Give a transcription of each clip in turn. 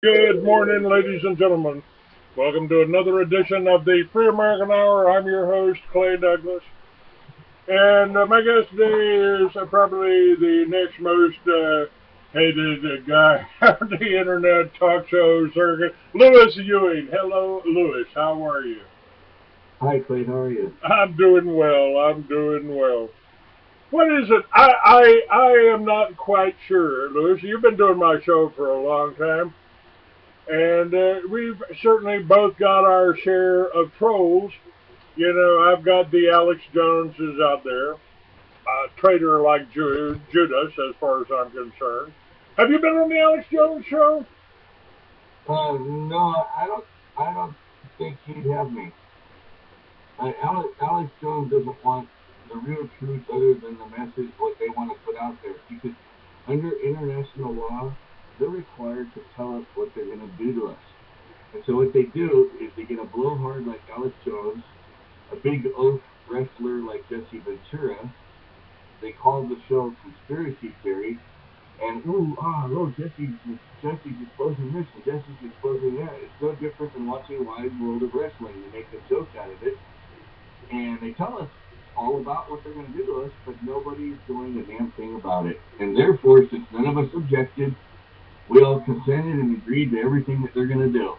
Good morning, ladies and gentlemen. Welcome to another edition of the Free American Hour. I'm your host, Clay Douglas. And my guest today is probably the next most hated guy on the internet talk show circuit, Lewis Ewing. Hello, Lewis. How are you? Hi, Clay. How are you? I'm doing well. I'm doing well. What is it? I am not quite sure, Lewis. You've been doing my show for a long time. And we've certainly both got our share of trolls. You know, I've got the Alex Joneses out there, a traitor like Judas, as far as I'm concerned. Have you been on the Alex Jones show? No, I don't. I don't think he'd have me. Alex Jones doesn't want the real truth other than the message what they want to put out there. Because under international law, they're required to tell us what they're going to do to us. And so what they do is they get a blowhard like Alex Jones, a big oaf wrestler like Jesse Ventura. They call the show conspiracy theory. And Jesse's exposing this and Jesse's exposing that. It's no different than watching Wide World of Wrestling. They make a joke out of it, and they tell us all about what they're going to do to us, but nobody's doing a damn thing about it. And therefore, since none of us objected, we all consented and agreed to everything that they're going to do.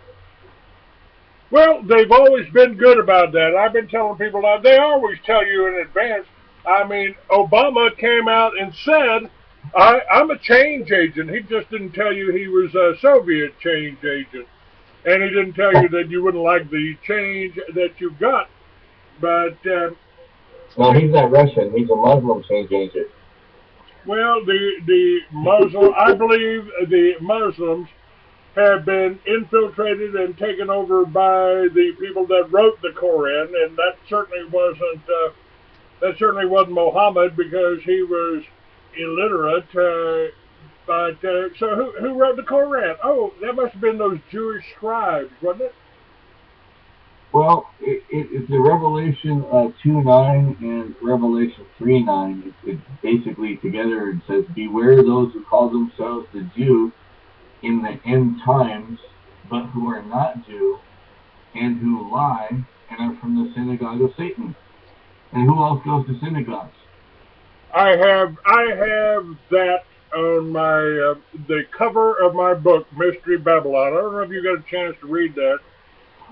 Well, they've always been good about that. I've been telling people that they always tell you in advance. I mean, Obama came out and said, I'm a change agent. He just didn't tell you he was a Soviet change agent. And he didn't tell you that you wouldn't like the change that you got. But, No, he's not Russian. He's a Muslim change agent. well, the Muslim, I believe the Muslims have been infiltrated and taken over by the people that wrote the Koran, and that certainly wasn't Muhammad because he was illiterate. So who wrote the Koran? Oh, that must have been those Jewish scribes, wasn't it? Well, it's the Revelation 2:9 and Revelation 3:9. It basically together it says, "Beware those who call themselves the Jew in the end times, but who are not Jew, and who lie and are from the synagogue of Satan." And who else goes to synagogues? I have that on my the cover of my book, Mystery Babylon. I don't know if you got a chance to read that.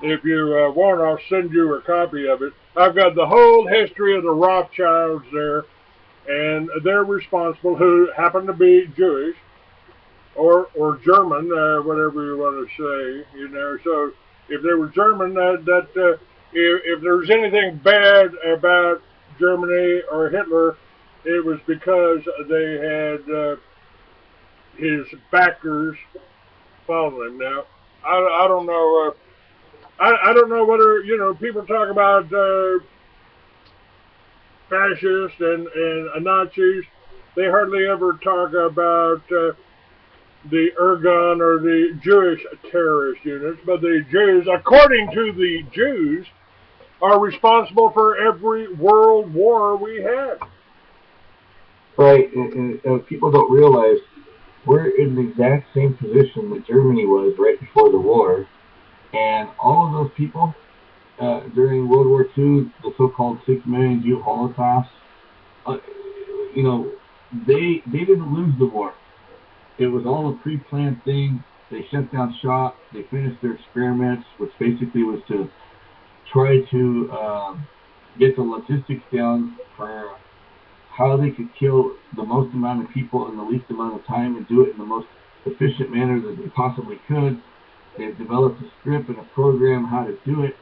If you want, I'll send you a copy of it. I've got the whole history of the Rothschilds there, and they're responsible, who happen to be Jewish or German, whatever you want to say. You know, so if they were German, if there was anything bad about Germany or Hitler, it was because they had his backers following him. Now, I don't know. I don't know whether people talk about fascists and Nazis. They hardly ever talk about the Irgun or the Jewish terrorist units, but the Jews, according to the Jews, are responsible for every world war we had. Right, and people don't realize we're in the exact same position that Germany was right before the war, and all of those people during World War II, the so-called 6 million Jew Holocaust, uh, you know, they didn't lose the war. It was all a pre-planned thing. They shut down shop. They finished their experiments, which basically was to try to get the logistics down for how they could kill the most amount of people in the least amount of time and do it in the most efficient manner that they possibly could. They've developed a script and a program how to do it,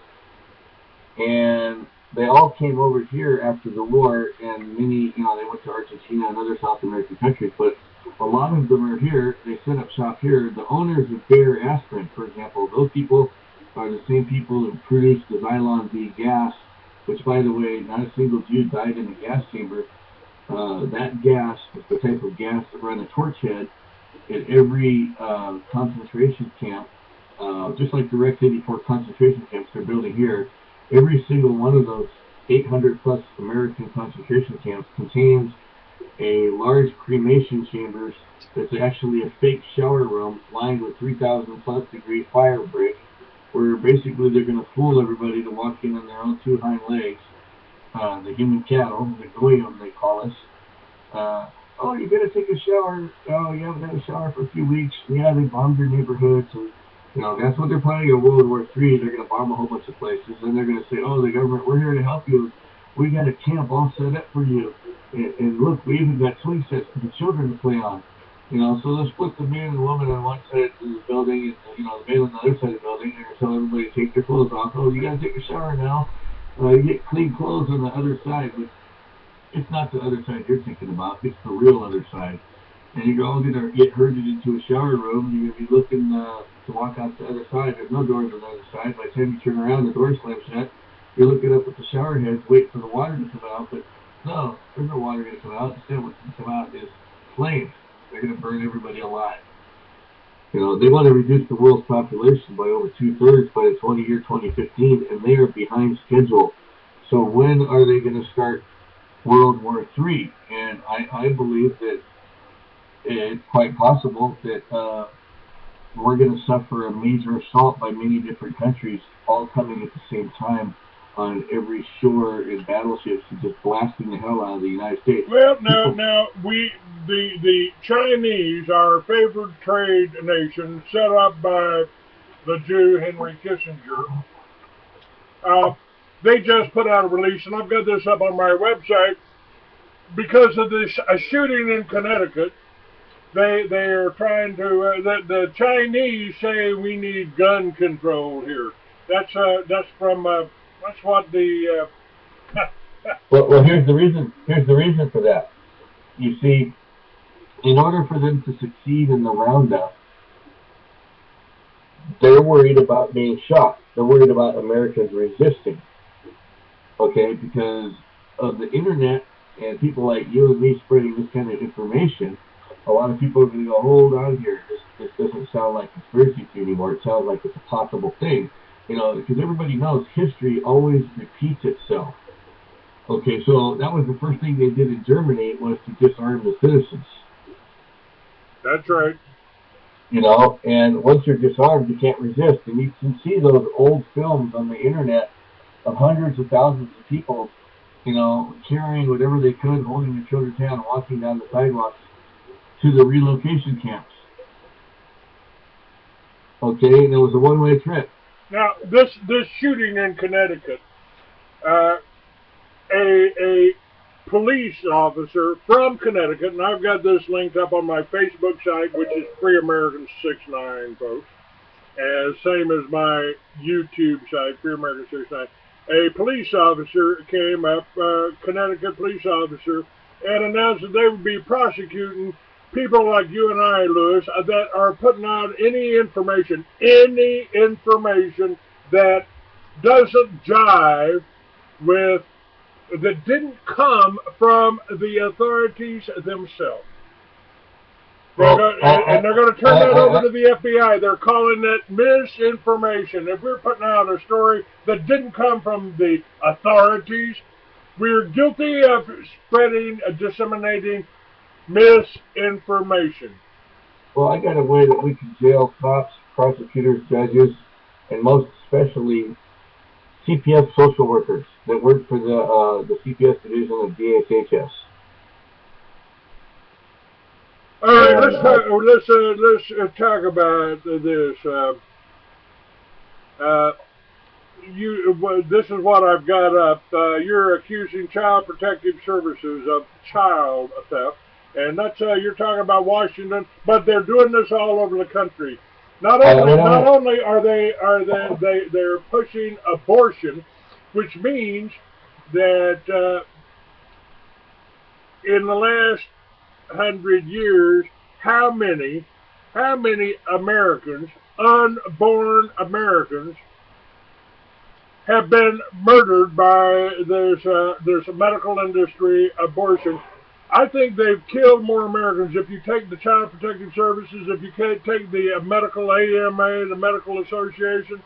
and they all came over here after the war, and many, they went to Argentina and other South American countries, but a lot of them are here. They set up shop here. The owners of Bayer Aspirin, for example, those people are the same people who produced the Xylon B gas, which, by the way, not a single Jew died in a gas chamber. That gas is the type of gas that run a torch head at every concentration camp, just like the Rex 84 concentration camps they're building here. Every single one of those 800 plus American concentration camps contains a large cremation chambers that's actually a fake shower room lined with 3,000 plus degree fire brick, where basically they're going to fool everybody to walk in on their own two hind legs, the human cattle, the goyim they call us. Oh, you gotta take a shower. Oh, you haven't had a shower for a few weeks. Yeah, they bombed your neighborhoods, and that's what they're planning in World War III. They're gonna bomb a whole bunch of places, and they're gonna say, "Oh, the government, we're here to help you. We got a camp all set up for you, and look, we even got swing sets for the children to play on." So they'll split the man and woman on one side of the building, and the male on the other side of the building. They're gonna tell everybody to take their clothes off. Oh, you gotta take a shower now. You get clean clothes on the other side, but it's not the other side you're thinking about. It's the real other side. And you're all going to get herded into a shower room. You're going to be looking to walk out the other side. There's no doors on the other side. By the time you turn around, the door slams shut. You're looking up at the shower heads, waiting for the water to come out. But no, there's no water going to come out. Instead, what's going to come out is flames. They're going to burn everybody alive. They want to reduce the world's population by over 2/3 by the 2015, and they are behind schedule. So when are they going to start World War III? And I believe that it's quite possible that we're going to suffer a major assault by many different countries, all coming at the same time on every shore in battleships and just blasting the hell out of the United States. Well, now the Chinese, our favored trade nation, set up by the Jew Henry Kissinger. They just put out a release, and I've got this up on my website, because of this shooting in Connecticut. They are trying to. The Chinese say we need gun control here. That's from that's what the. well, here's the reason. Here's the reason for that. You see, in order for them to succeed in the roundup, they're worried about being shot. They're worried about Americans resisting. Okay, because of the internet and people like you and me spreading this kind of information, a lot of people are going to go, hold on here. This doesn't sound like conspiracy theory anymore. It sounds like it's a possible thing. Because everybody knows history always repeats itself. Okay, so that was the first thing they did in Germany, was to disarm the citizens. That's right. And once you're disarmed, you can't resist. And you can see those old films on the internet of hundreds of thousands of people, carrying whatever they could, holding their children's hand, walking down the sidewalks to the relocation camps. Okay, and it was a one-way trip. Now, this shooting in Connecticut, a police officer from Connecticut, and I've got this linked up on my Facebook site, which is Free Americans 69, folks, same as my YouTube site, Free Americans 69. A police officer came up, Connecticut police officer, and announced that they would be prosecuting people like you and I, Lewis, that are putting out any information that doesn't jive with, that didn't come from the authorities themselves. They're going to turn that over to the FBI. They're calling it misinformation. If we're putting out a story that didn't come from the authorities, we're guilty of disseminating misinformation. Well, I got a way that we can jail cops, prosecutors, judges, and most especially CPS social workers that work for the CPS division of DHHS. All right, let's talk about this. This is what I've got up. You're accusing Child Protective Services of child theft, and that's you're talking about Washington, but they're doing this all over the country. Not only are they're pushing abortion, which means that in the last 100 years, how many Americans, unborn Americans, have been murdered by this medical industry abortion? I think they've killed more Americans. If you take the Child Protective Services, if you take the medical AMA, the Medical Association,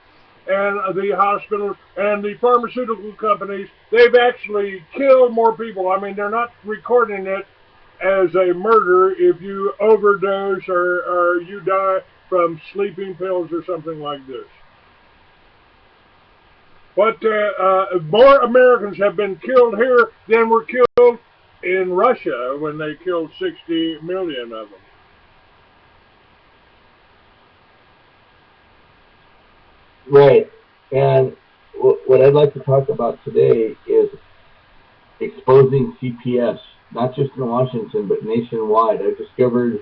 and the hospitals and the pharmaceutical companies, they've actually killed more people. I mean, they're not recording it as a murder if you overdose or you die from sleeping pills or something like this. But more Americans have been killed here than were killed in Russia when they killed 60 million of them. Right. And what I'd like to talk about today is exposing CPS, not just in Washington, but nationwide. I've discovered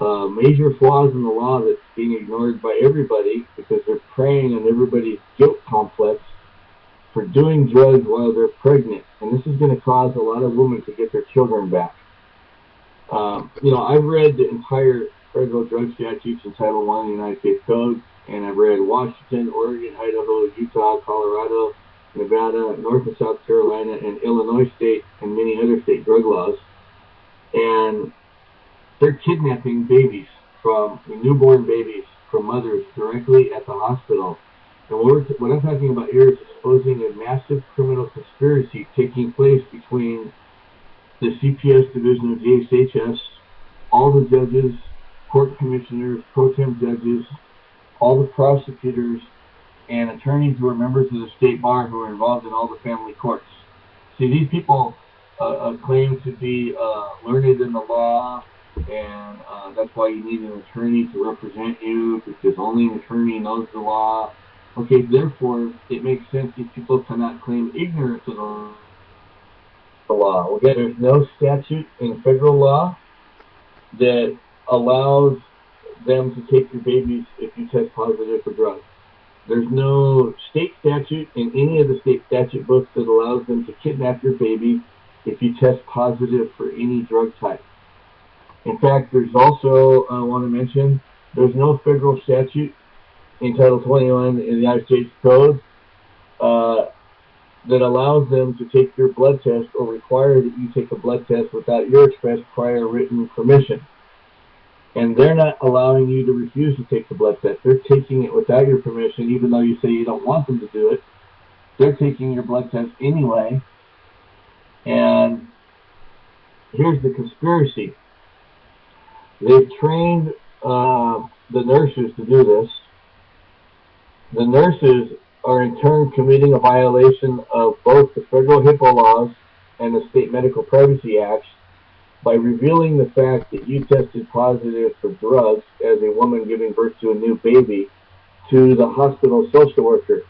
major flaws in the law that's being ignored by everybody because they're preying on everybody's guilt complex for doing drugs while they're pregnant. And this is going to cause a lot of women to get their children back. I've read the entire federal drug statutes in Title I of the United States Code, and I've read Washington, Oregon, Idaho, Utah, Colorado, Nevada, North and South Carolina, and Illinois state, and many other state drug laws. And they're kidnapping babies from newborn babies from mothers directly at the hospital. And what I'm talking about here is exposing a massive criminal conspiracy taking place between the CPS division of DHHS, all the judges, court commissioners, pro tem judges, all the prosecutors, and attorneys who are members of the state bar who are involved in all the family courts. See, these people claim to be learned in the law, and that's why you need an attorney to represent you, because only an attorney knows the law. Okay, therefore, it makes sense these people cannot claim ignorance of the law. Well, there's no statute in federal law that allows them to take your babies if you test positive for drugs. There's no state statute in any of the state statute books that allows them to kidnap your baby if you test positive for any drug type. In fact, there's also, I want to mention, there's no federal statute in Title 21 in the United States Code that allows them to take your blood test or require that you take a blood test without your express prior written permission. And they're not allowing you to refuse to take the blood test. They're taking it without your permission, even though you say you don't want them to do it. They're taking your blood test anyway. And here's the conspiracy. They've trained the nurses to do this. The nurses are in turn committing a violation of both the federal HIPAA laws and the State Medical Privacy Act by revealing the fact that you tested positive for drugs as a woman giving birth to a new baby to the hospital social worker.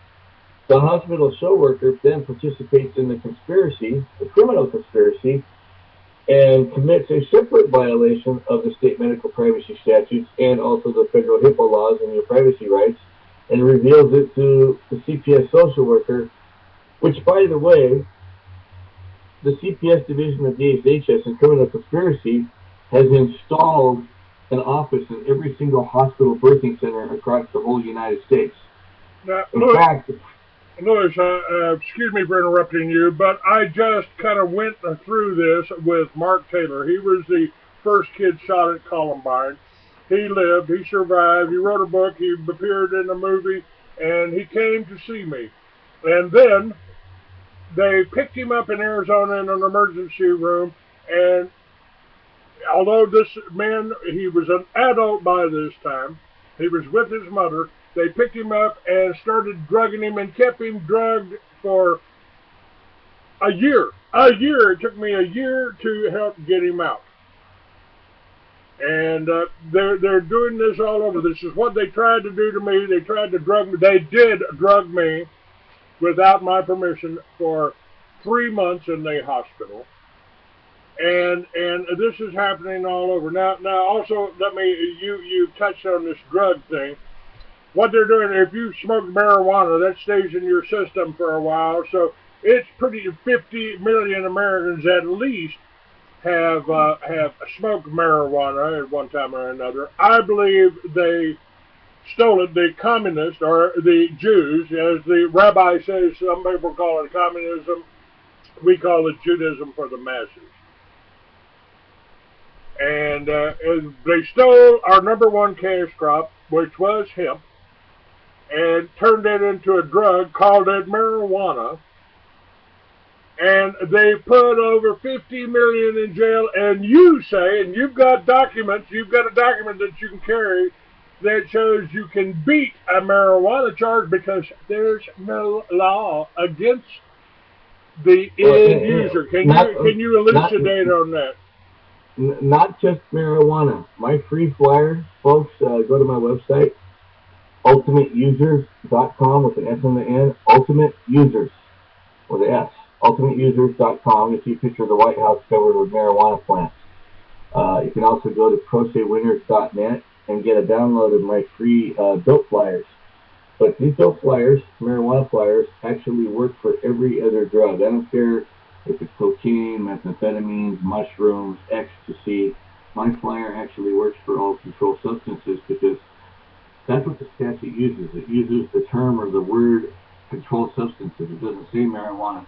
The hospital social worker then participates in the conspiracy, the criminal conspiracy, and commits a separate violation of the state medical privacy statutes and also the federal HIPAA laws and your privacy rights, and reveals it to the CPS social worker, which, by the way, the CPS division of DHHS and criminal conspiracy has installed an office in every single hospital birthing center across the whole United States. Now, In fact, Louis, excuse me for interrupting you, but I just kind of went through this with Mark Taylor. He was the first kid shot at Columbine. He lived, he survived, he wrote a book, he appeared in a movie, and he came to see me. And then they picked him up in Arizona in an emergency room, and although this man, he was an adult by this time, he was with his mother, they picked him up and started drugging him and kept him drugged for a year. A year. It took me a year to help get him out. And they're doing this all over. This is what they tried to do to me. They tried to drug me. They did drug me without my permission for 3 months in the hospital. And this is happening all over. Now also, you touched on this drug thing. What they're doing, if you smoke marijuana, that stays in your system for a while. So it's 50 million Americans at least have smoked marijuana at one time or another. I believe they stole it. The communists, or the Jews, as the rabbi says, some people call it communism, we call it Judaism for the masses. And they stole our number one cash crop, which was hemp, and turned it into a drug, called it marijuana, and they put over 50 million in jail. And you say, and you've got documents, you've got a document that you can carry that shows you can beat a marijuana charge because there's no law against the Well, end user. Can you not elucidate on that? not just marijuana. My free flyer, folks, go to my website, ultimateusers.com with an S on the end. Ultimate Users with an S. Ultimateusers.com. You see a picture of the White House covered with marijuana plants. You can also go to prosewinners.net and get a download of my free dope flyers. But these dope flyers, marijuana flyers, actually work for every other drug. I don't care if it's cocaine, methamphetamines, mushrooms, ecstasy. My flyer actually works for all controlled substances because that's what the statute uses. It uses the term or the word controlled substances. It doesn't say marijuana.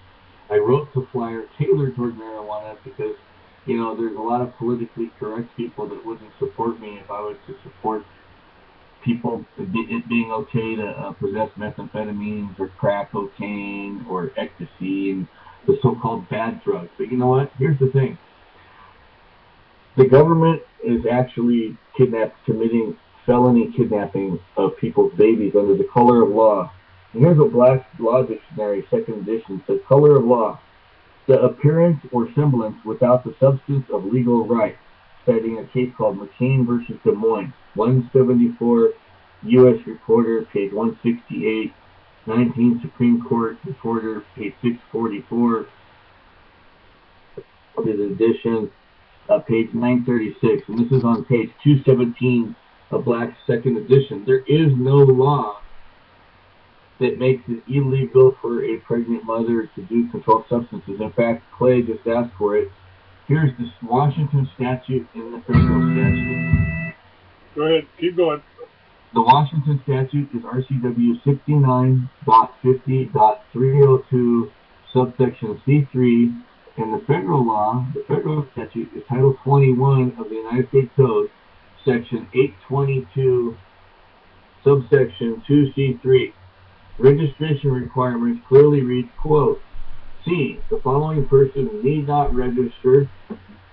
I wrote the flyer tailored toward marijuana because, you know, there's a lot of politically correct people that wouldn't support me if I was to support people, it being okay to possess methamphetamines or crack cocaine or ecstasy and the so-called bad drugs. But you know what? Here's the thing. The government is actually committing felony kidnapping of people's babies under the color of law. And here's what Black's Law Dictionary, second edition, says: color of law, the appearance or semblance without the substance of legal right, citing a case called McCain versus Des Moines, 174 U.S. Reporter, page 168, 19 Supreme Court Reporter, page 644, edition, page 936, and this is on page 217 of Black's second edition. There is no law that makes it illegal for a pregnant mother to do controlled substances. In fact, Clay just asked for it. Here's the Washington statute and the federal statute. Go ahead, keep going. The Washington statute is RCW 69.50.302, subsection C3, and the federal law, the federal statute, is Title 21 of the United States Code, section 822, subsection 2C3. Registration requirements clearly read, quote, C, the following person need not register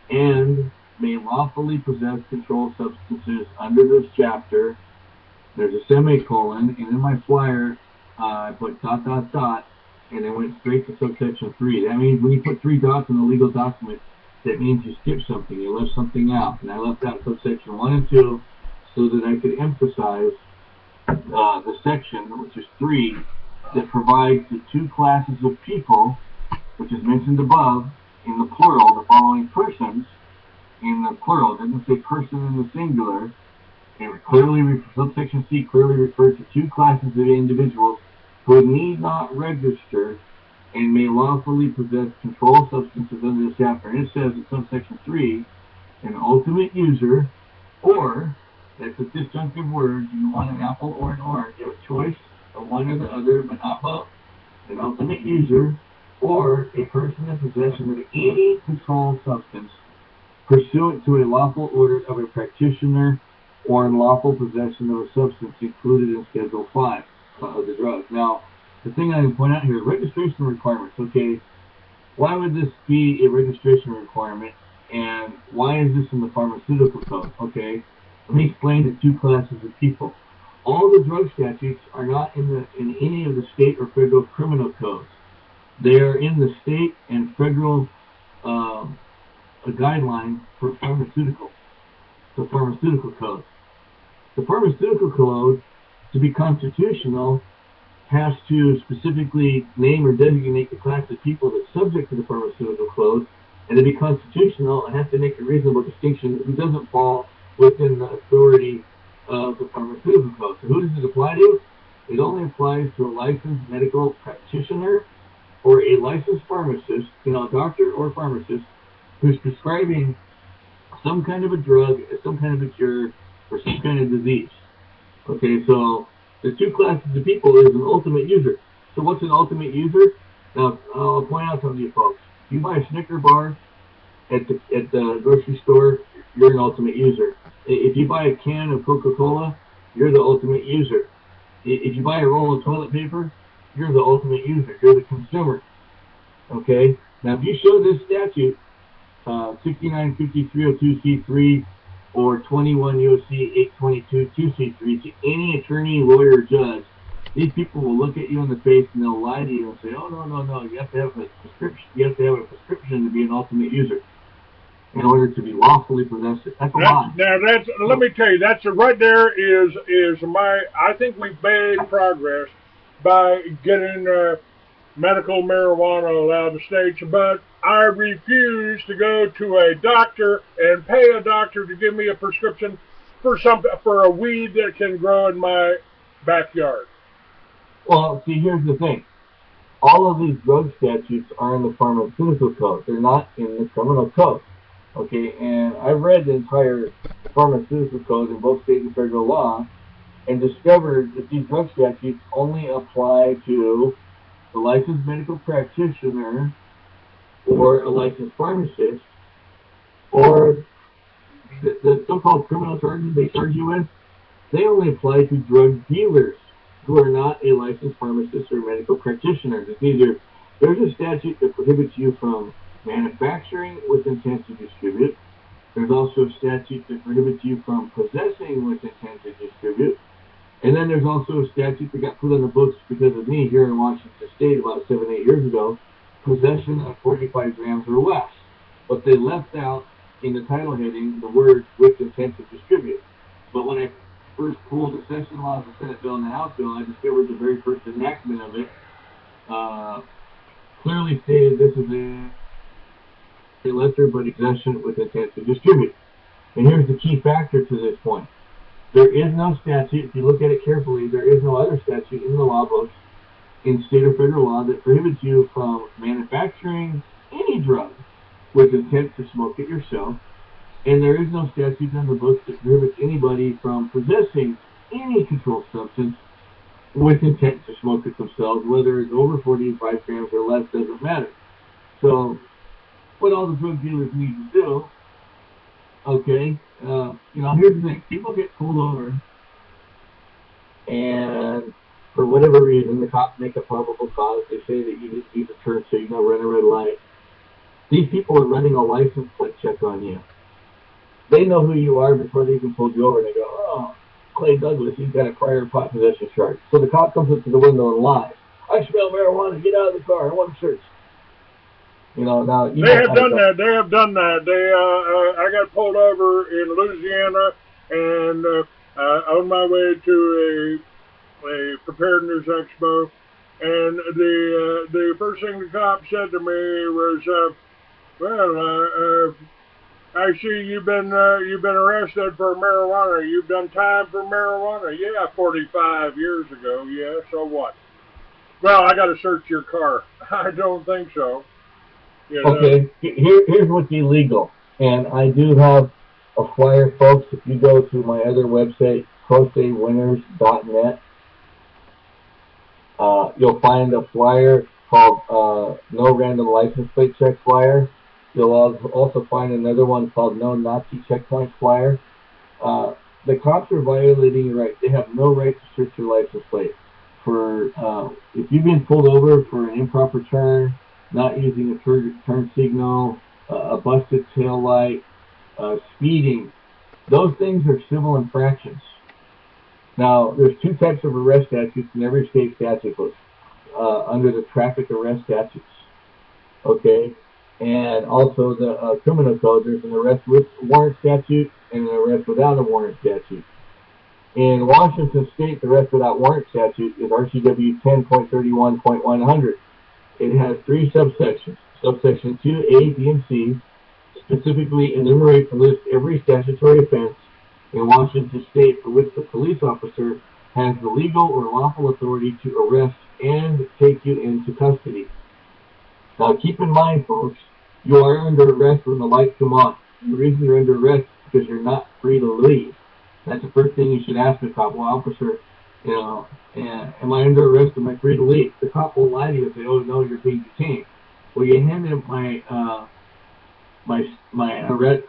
and may lawfully possess controlled substances under this chapter. There's a semicolon, and in my flyer, I put ... and it went straight to subsection 3. That means when you put 3 dots in a legal document, that means you skipped something, you left something out. And I left out subsection 1 and 2 so that I could emphasize the section, which is 3, that provides the 2 classes of people, which is mentioned above, in the plural, the following persons, in the plural. It doesn't say person in the singular. Subsection C clearly refers to 2 classes of individuals who need not register and may lawfully possess controlled substances under this chapter. And it says in subsection 3, an ultimate user, or, that's a disjunctive word, you want an apple or an orange, you have a choice of one or the other, but not both. An ultimate user, or a person in possession of any controlled substance pursuant to a lawful order of a practitioner or in lawful possession of a substance included in Schedule 5 of the drug. Now, the thing I can point out here, registration requirements. Okay, why would this be a registration requirement, and why is this in the pharmaceutical code? Okay, let me explain the 2 classes of people. All the drug statutes are not in any of the state or federal criminal codes. They are in the state and federal guidelines for pharmaceuticals, the pharmaceutical code. The pharmaceutical code, to be constitutional, has to specifically name or designate the class of people that's subject to the pharmaceutical code, and to be constitutional, it has to make a reasonable distinction who doesn't fall within the authority of the pharmaceutical code. So who does it apply to? It only applies to a licensed medical practitioner or a licensed pharmacist, a doctor or pharmacist, who's prescribing some kind of a drug, some kind of a cure, or some kind of disease. Okay, so the 2 classes of people is an ultimate user. So what's an ultimate user? Now, I'll point out something to you folks. If you buy a Snicker bar at the grocery store, you're an ultimate user. If you buy a can of Coca-Cola, you're the ultimate user. If you buy a roll of toilet paper, you're the ultimate user. You're the consumer. Okay? Now, if you show this statute, 695302C3 or 21 U.S.C. 822 2C3 to any attorney, lawyer, or judge, these people will look at you in the face and they'll lie to you and say, "Oh, no, you have to have a prescription. You have to have a prescription to be an ultimate user in order to be lawfully possessed." That's a lie. Now that's, let me tell you, that's right there is my. I think we've made progress by getting medical marijuana allowed in the states, but I refuse to go to a doctor and pay a doctor to give me a prescription for a weed that can grow in my backyard. Well, see, here's the thing. All of these drug statutes are in the pharmaceutical code. They're not in the criminal code. Okay, and I've read the entire pharmaceutical code in both state and federal law and discovered that these drug statutes only apply to the licensed medical practitioner or a licensed pharmacist or the so-called criminal charges they charge you with. They only apply to drug dealers who are not a licensed pharmacist or medical practitioner. There's a statute that prohibits you from manufacturing with intent to distribute. There's also a statute that prohibits you from possessing with intent to distribute. And then there's also a statute that got put on the books because of me here in Washington State about 7-8 years ago, possession of 45 grams or less. But they left out in the title heading the word with intent to distribute. But when I first pulled the session laws, the Senate bill, and the House bill, I discovered the very first enactment of it clearly stated this is a lesser but possession with intent to distribute. And here's the key factor to this point. There is no statute, if you look at it carefully, there is no other statute in the law books in state or federal law that prohibits you from manufacturing any drug with intent to smoke it yourself. And there is no statute in the books that prohibits anybody from possessing any controlled substance with intent to smoke it themselves, whether it's over 45 grams or less, doesn't matter. So, what all the drug dealers need to do, okay, here's the thing. People get pulled over, and for whatever reason, the cops make a probable cause. They say that you just use a turn signal, run a red light. These people are running a license plate check on you. They know who you are before they even pulled you over. And they go, "Oh, Clay Douglas, he's got a prior pot possession charge." So the cop comes up to the window and lies. "I smell marijuana. Get out of the car. I want a search." Now they have done that. They have done that. I got pulled over in Louisiana, and on my way to a preparedness expo, and the first thing the cop said to me was, "Well, I see you've been arrested for marijuana. You've done time for marijuana." "Yeah, 45 years ago. Yeah, so what?" "Well, I got to search your car." "I don't think so." Okay, here's what's illegal. And I do have a flyer, folks. If you go to my other website, prosewinners.net, you'll find a flyer called No Random License Plate Check Flyer. You'll also find another one called No Nazi Checkpoint Flyer. The cops are violating your rights. They have no right to search your license plate. If you've been pulled over for an improper turn, not using a turn signal, a busted tail light, speeding, those things are civil infractions. Now, there's two types of arrest statutes in every state statute book under the traffic arrest statutes. Okay? And also the criminal code, there's an arrest with warrant statute and an arrest without a warrant statute. In Washington State, the arrest without warrant statute is RCW 10.31.100. It has three subsections. Subsection 2A, B, and C specifically enumerate and list every statutory offense in Washington State for which the police officer has the legal or lawful authority to arrest and take you into custody. Now, keep in mind, folks, you are under arrest when the lights come on. The reason you're under arrest is because you're not free to leave. That's the first thing you should ask the cop. "Well, officer, am I under arrest? Am I free to leave?" The cop will lie to you and say, "Oh, no, you're being detained." Well, you hand him my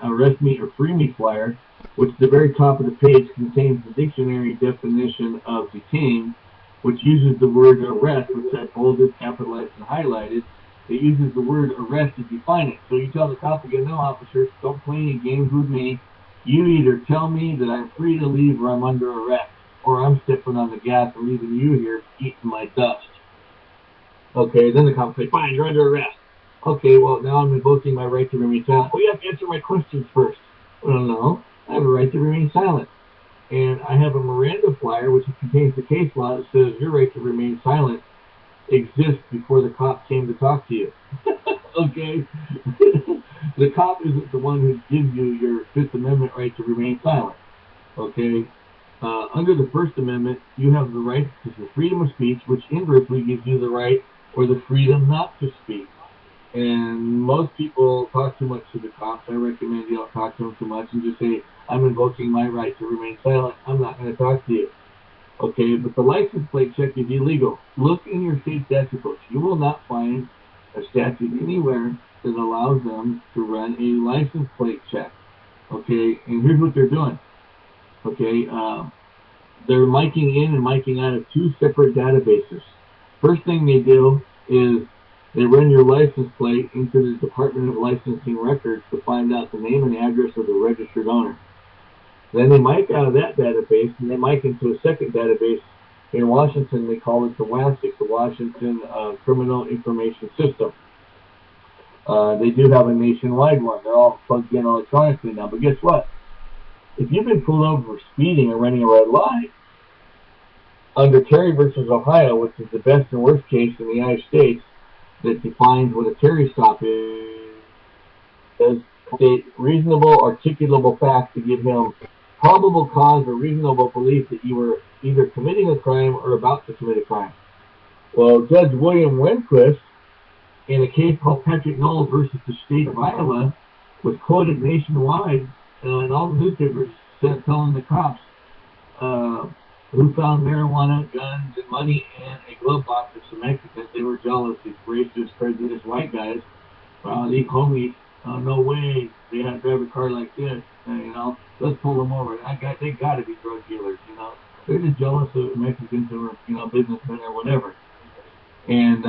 arrest me or free me flyer, which at the very top of the page contains the dictionary definition of detained, which uses the word arrest, which I bolded, capitalized, and highlighted. it uses the word arrest to define it. So you tell the cop again, no, officer, don't play any games with me. You either tell me that I'm free to leave or I'm under arrest, or I'm stepping on the gas and leaving you here eating my dust. Okay, then the cop says, fine, you're under arrest. Okay, well, now I'm invoking my right to remain silent. Oh, you have to answer my questions first. Well, no, I have a right to remain silent. And I have a Miranda flyer, which contains the case law that says your right to remain silent exists before the cop came to talk to you. Okay? The cop isn't the one who gives you your Fifth Amendment right to remain silent. Okay? Under the First Amendment, you have the right to the freedom of speech, which inversely gives you the right or the freedom not to speak. And most people talk too much to the cops. I recommend you don't talk to them too much and just say, I'm invoking my right to remain silent. I'm not going to talk to you. Okay, but the license plate check is illegal. Look in your state statute books. You will not find a statute anywhere that allows them to run a license plate check. Okay, and here's what they're doing. Okay, they're miking in and miking out of two separate databases. First thing they do is they run your license plate into the Department of Licensing Records to find out the name and address of the registered owner. Then they mic out of that database, and they mic into a second database in Washington. They call it the WASIC, the Washington Criminal Information System. They do have a nationwide one. They're all plugged in electronically now. But guess what? If you've been pulled over for speeding or running a red light, under Terry versus Ohio, which is the best and worst case in the United States, that defines what a Terry stop is a reasonable, articulable fact to give him probable cause or reasonable belief that you were either committing a crime or about to commit a crime. Well, Judge William Rehnquist, in a case called Patrick Knowles versus the state of Iowa, was quoted nationwide in all the newspapers telling the cops who found marijuana, guns, and money in a glove box of some Mexicans. They were jealous, these racist, prejudiced white guys. Well, these homies, no way they had to drive a car like this. Let's pull them over. They got to be drug dealers, They're just jealous of Mexicans who are, businessmen or whatever. And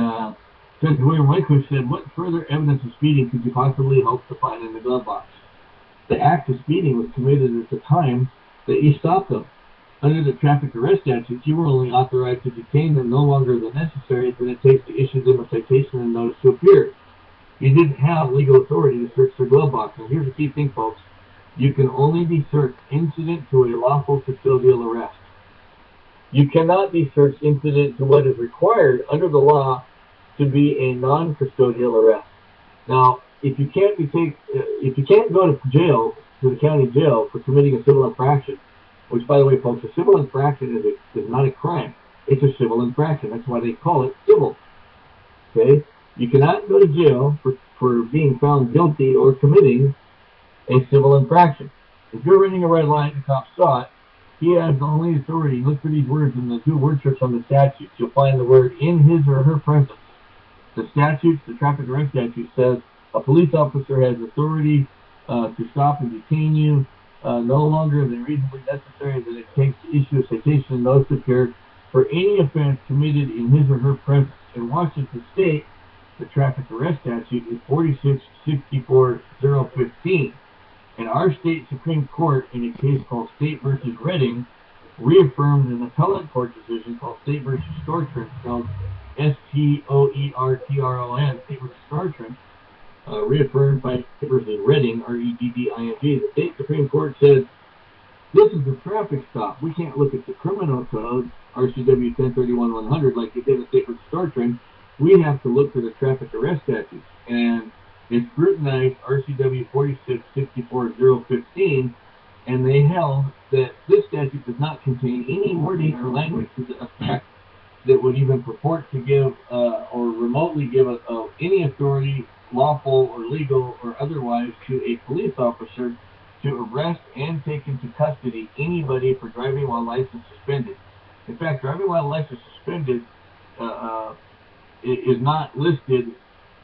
Judge William Rehnquist said, what further evidence of speeding could you possibly hope to find in the glove box? The act of speeding was committed at the time that you stopped them. Under the traffic arrest statutes, you were only authorized to detain them no longer than necessary than it takes to issue them a citation and notice to appear. You didn't have legal authority to search their glove box. And here's the key thing, folks. You can only be searched incident to a lawful custodial arrest. You cannot be searched incident to what is required under the law to be a non-custodial arrest. Now, if you can't go to jail, to the county jail for committing a civil infraction, which, by the way, folks, a civil infraction is not a crime. It's a civil infraction. That's why they call it civil. Okay? You cannot go to jail for being found guilty or committing a civil infraction. If you're running a red light and the cop saw it, he has the only authority. Look for these words in the two word search on the statutes. You'll find the word in his or her presence. The statutes, the traffic arrest statute says a police officer has authority to stop and detain you no longer than reasonably necessary that it takes to issue a citation and notice to appear for any offense committed in his or her presence. In Washington State, the traffic arrest statute is 46-64-015. And our state Supreme Court, in a case called State versus Redding, reaffirmed an appellate court decision called State versus Stortron, spelled S-T-O-E-R-T-R-O-N, State versus Stortron, reaffirmed by State versus Redding, R-E-D-D-I-N-G. The state Supreme Court said, this is a traffic stop. We can't look at the criminal code, RCW 1031-100, like you did in State versus Stortron. We have to look for the traffic arrest statutes. And they scrutinized RCW 46-64-015, and they held that this statute does not contain any wording or language to the effect that would even purport to give or remotely give any authority, lawful or legal or otherwise, to a police officer to arrest and take into custody anybody for driving while license suspended. In fact, driving while license suspended is not listed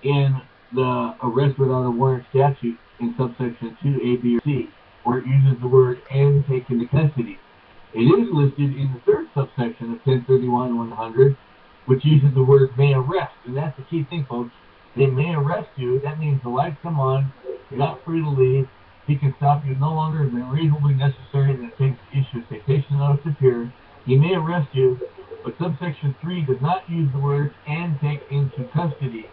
in the arrest without a warrant statute in subsection 2A, B, or C, where it uses the word and take into custody. It is listed in the third subsection of 1031-100, which uses the word may arrest. And that's the key thing, folks. They may arrest you. That means the lights come on. You're not free to leave. He can stop you no longer than reasonably necessary, and it takes issue a citation notice to appear. He may arrest you, but subsection 3 does not use the words "and take into custody,"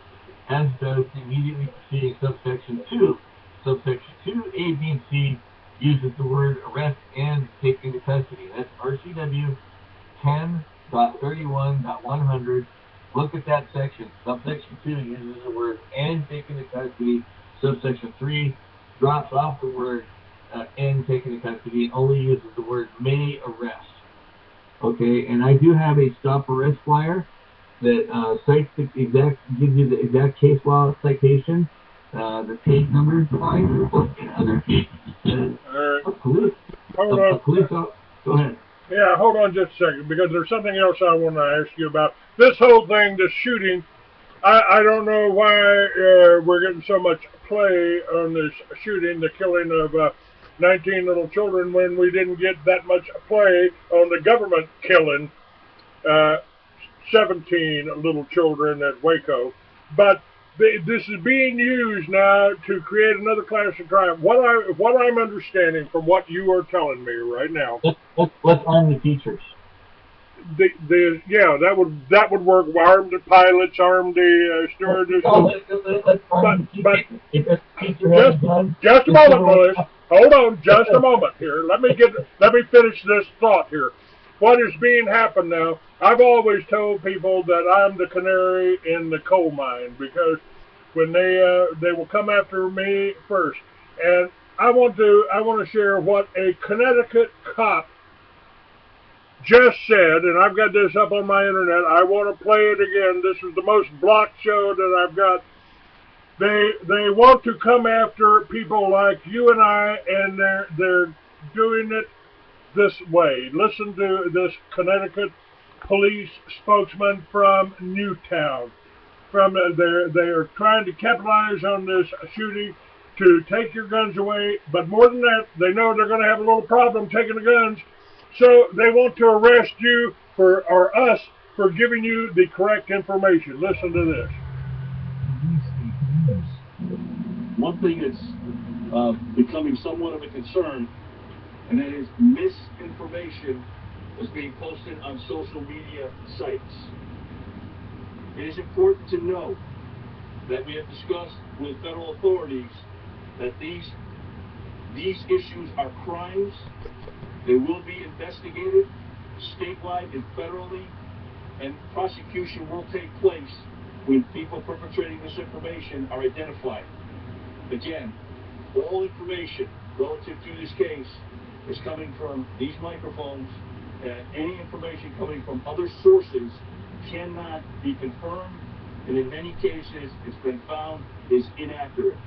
as does the immediately preceding subsection 2. Subsection 2, A, B, and C uses the word arrest and take into custody. That's RCW 10.31.100. Look at that section. Subsection 2 uses the word and take into custody. Subsection 3 drops off the word and take into custody and only uses the word may arrest. Okay, and I do have a stop arrest flyer that cites the exact, gives you the exact case law citation, the page numbers, and other cases. Police. Go ahead. Yeah, hold on just a second, because there's something else I want to ask you about. This whole thing, the shooting, I don't know why we're getting so much play on this shooting, the killing of 19 little children, when we didn't get that much play on the government killing 17 little children at Waco. But this is being used now to create another class of crime. What I'm understanding from what you are telling me right now. Let's arm the teachers. Yeah, that would work. Arm the pilots, arm the stewardesses. Just a moment, Louis. Hold on, just a moment here. Let me finish this thought here. What is being happened now? I've always told people that I'm the canary in the coal mine, because when they will come after me first, and I want to share what a Connecticut cop just said, and I've got this up on my internet. I want to play it again. This is the most blocked show that I've got. They want to come after people like you and I, and they're doing it this way. Listen to this Connecticut police spokesman from Newtown. They are trying to capitalize on this shooting to take your guns away, but more than that, they know they're going to have a little problem taking the guns, so they want to arrest you or us for giving you the correct information. Listen to this. One thing that's becoming somewhat of a concern, and that is misinformation is being posted on social media sites. It is important to know that we have discussed with federal authorities that these issues are crimes. They will be investigated statewide and federally, and prosecution will take place when people perpetrating this information are identified. Again, all information relative to this case is coming from these microphones, and any information coming from other sources cannot be confirmed, and in many cases it's been found is inaccurate.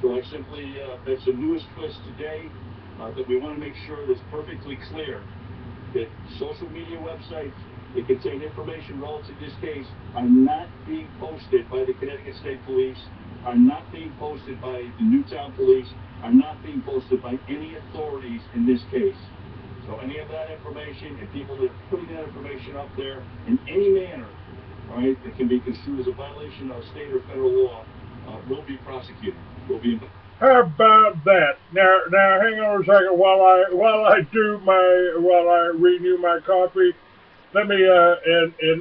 So I simply, that's the newest twist today, that we want to make sure that's perfectly clear that social media websites that contain information relative to this case are not being posted by the Connecticut State Police, are not being posted by the Newtown Police, are not being posted by any authorities in this case. So any of that information, and people that are putting that information up there in any manner, all right, that can be construed as a violation of state or federal law, will be prosecuted. How about that? Now, hang on a second while I renew my coffee. Let me,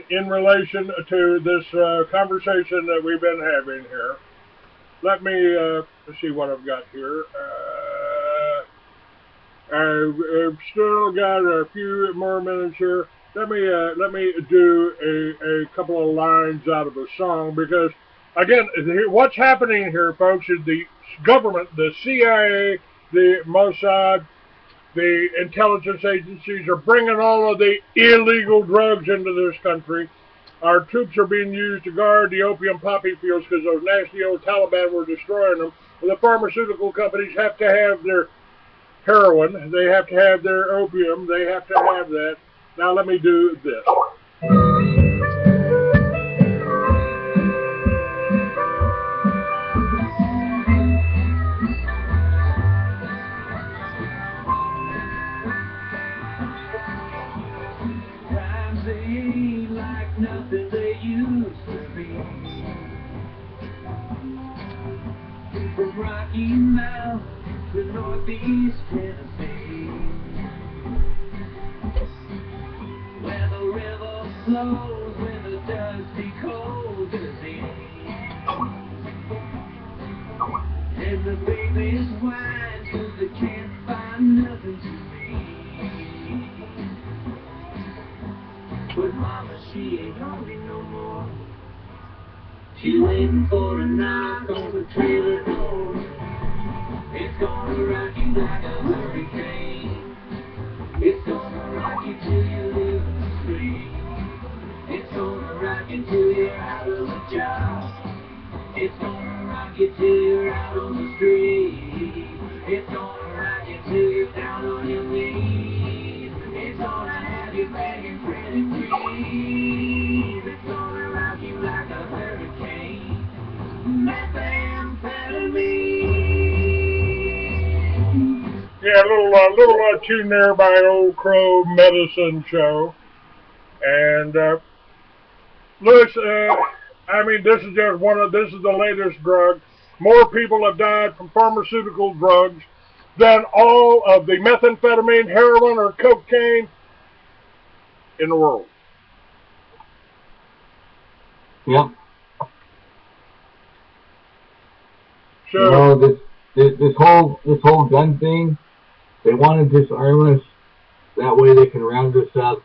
in relation to this conversation that we've been having here, let me let's see what I've got here. I've still got a few more minutes here. Let me do a couple of lines out of a song, because again, what's happening here, folks, is the government, the CIA, the Mossad, the intelligence agencies are bringing all of the illegal drugs into this country. Our troops are being used to guard the opium poppy fields because those nasty old Taliban were destroying them. And the pharmaceutical companies have to have their heroin, they have to have their opium, they have to have that. Now let me do this. Times they ain't like nothing they used to be. From Rocky Mount to Northeast Tennessee, where the river flows with a dusty cold disease, and the babies whine 'cause they can't find nothing to eat. But mama, she ain't hungry no more. She's waiting for a knock on the trailer door. It's gonna rock you like a hurricane. It's gonna rock you till you live in the street. It's gonna rock you till you're out of a job. It's gonna rock you till you're out on the street. It's gonna rock you till you're down on your knees. It's gonna have you begging pretty please. It's gonna rock you like a hurricane. Methamphetamine. Yeah, a little tune there by Old Crow Medicine Show. And Louis, I mean, this is just this is the latest drug. More people have died from pharmaceutical drugs than all of the methamphetamine, heroin, or cocaine in the world. Yep. So, you know, this whole gun thing, they want to disarm us. That way they can round us up.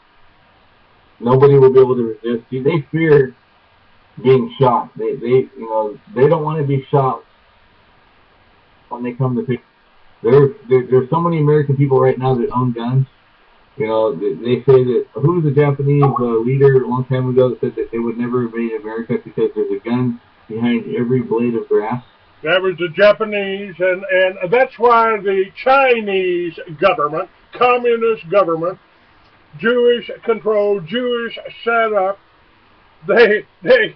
Nobody will be able to resist. See, they fear being shot. They don't want to be shot when they come to pick. There's so many American people right now that own guns. You know, they say that, who was the Japanese leader a long time ago that said that they would never invade America because there's a gun behind every blade of grass? That was the Japanese, and that's why the Chinese government, communist government, Jewish control, Jewish set up, they say,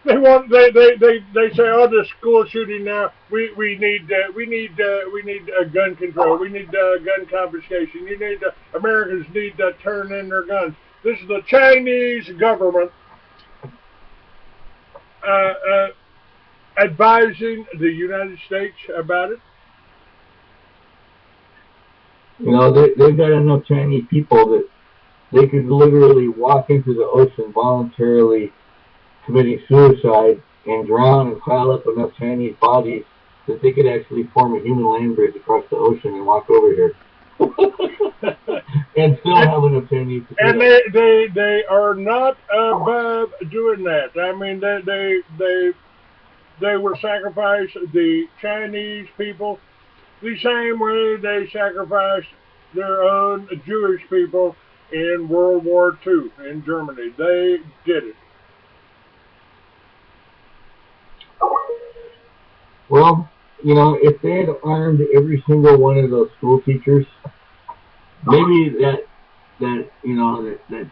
oh, this school shooting now, we need gun control, we need gun confiscation, Americans need to turn in their guns. This is the Chinese government advising the United States about it. You know, they've got enough Chinese people that they could literally walk into the ocean voluntarily committing suicide and drown and pile up enough Chinese bodies that they could actually form a human land bridge across the ocean and walk over here. And still have enough Chinese to and they are not above doing that. I mean, they will sacrifice the Chinese people the same way they sacrificed their own Jewish people in World War II in Germany. They did it. Well, you know, if they had armed every single one of those school teachers, maybe that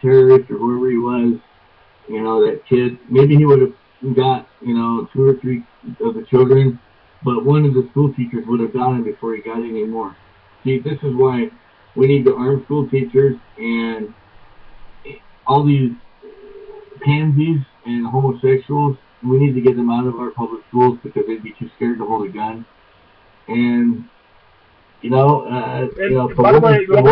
terrorist or whoever he was, you know, that kid, maybe he would have got, you know, 2 or 3 of the children, but one of the school teachers would have got him before he got any more. See, this is why we need to arm school teachers, and all these pansies and homosexuals, we need to get them out of our public schools because they'd be too scared to hold a gun. And by the way, let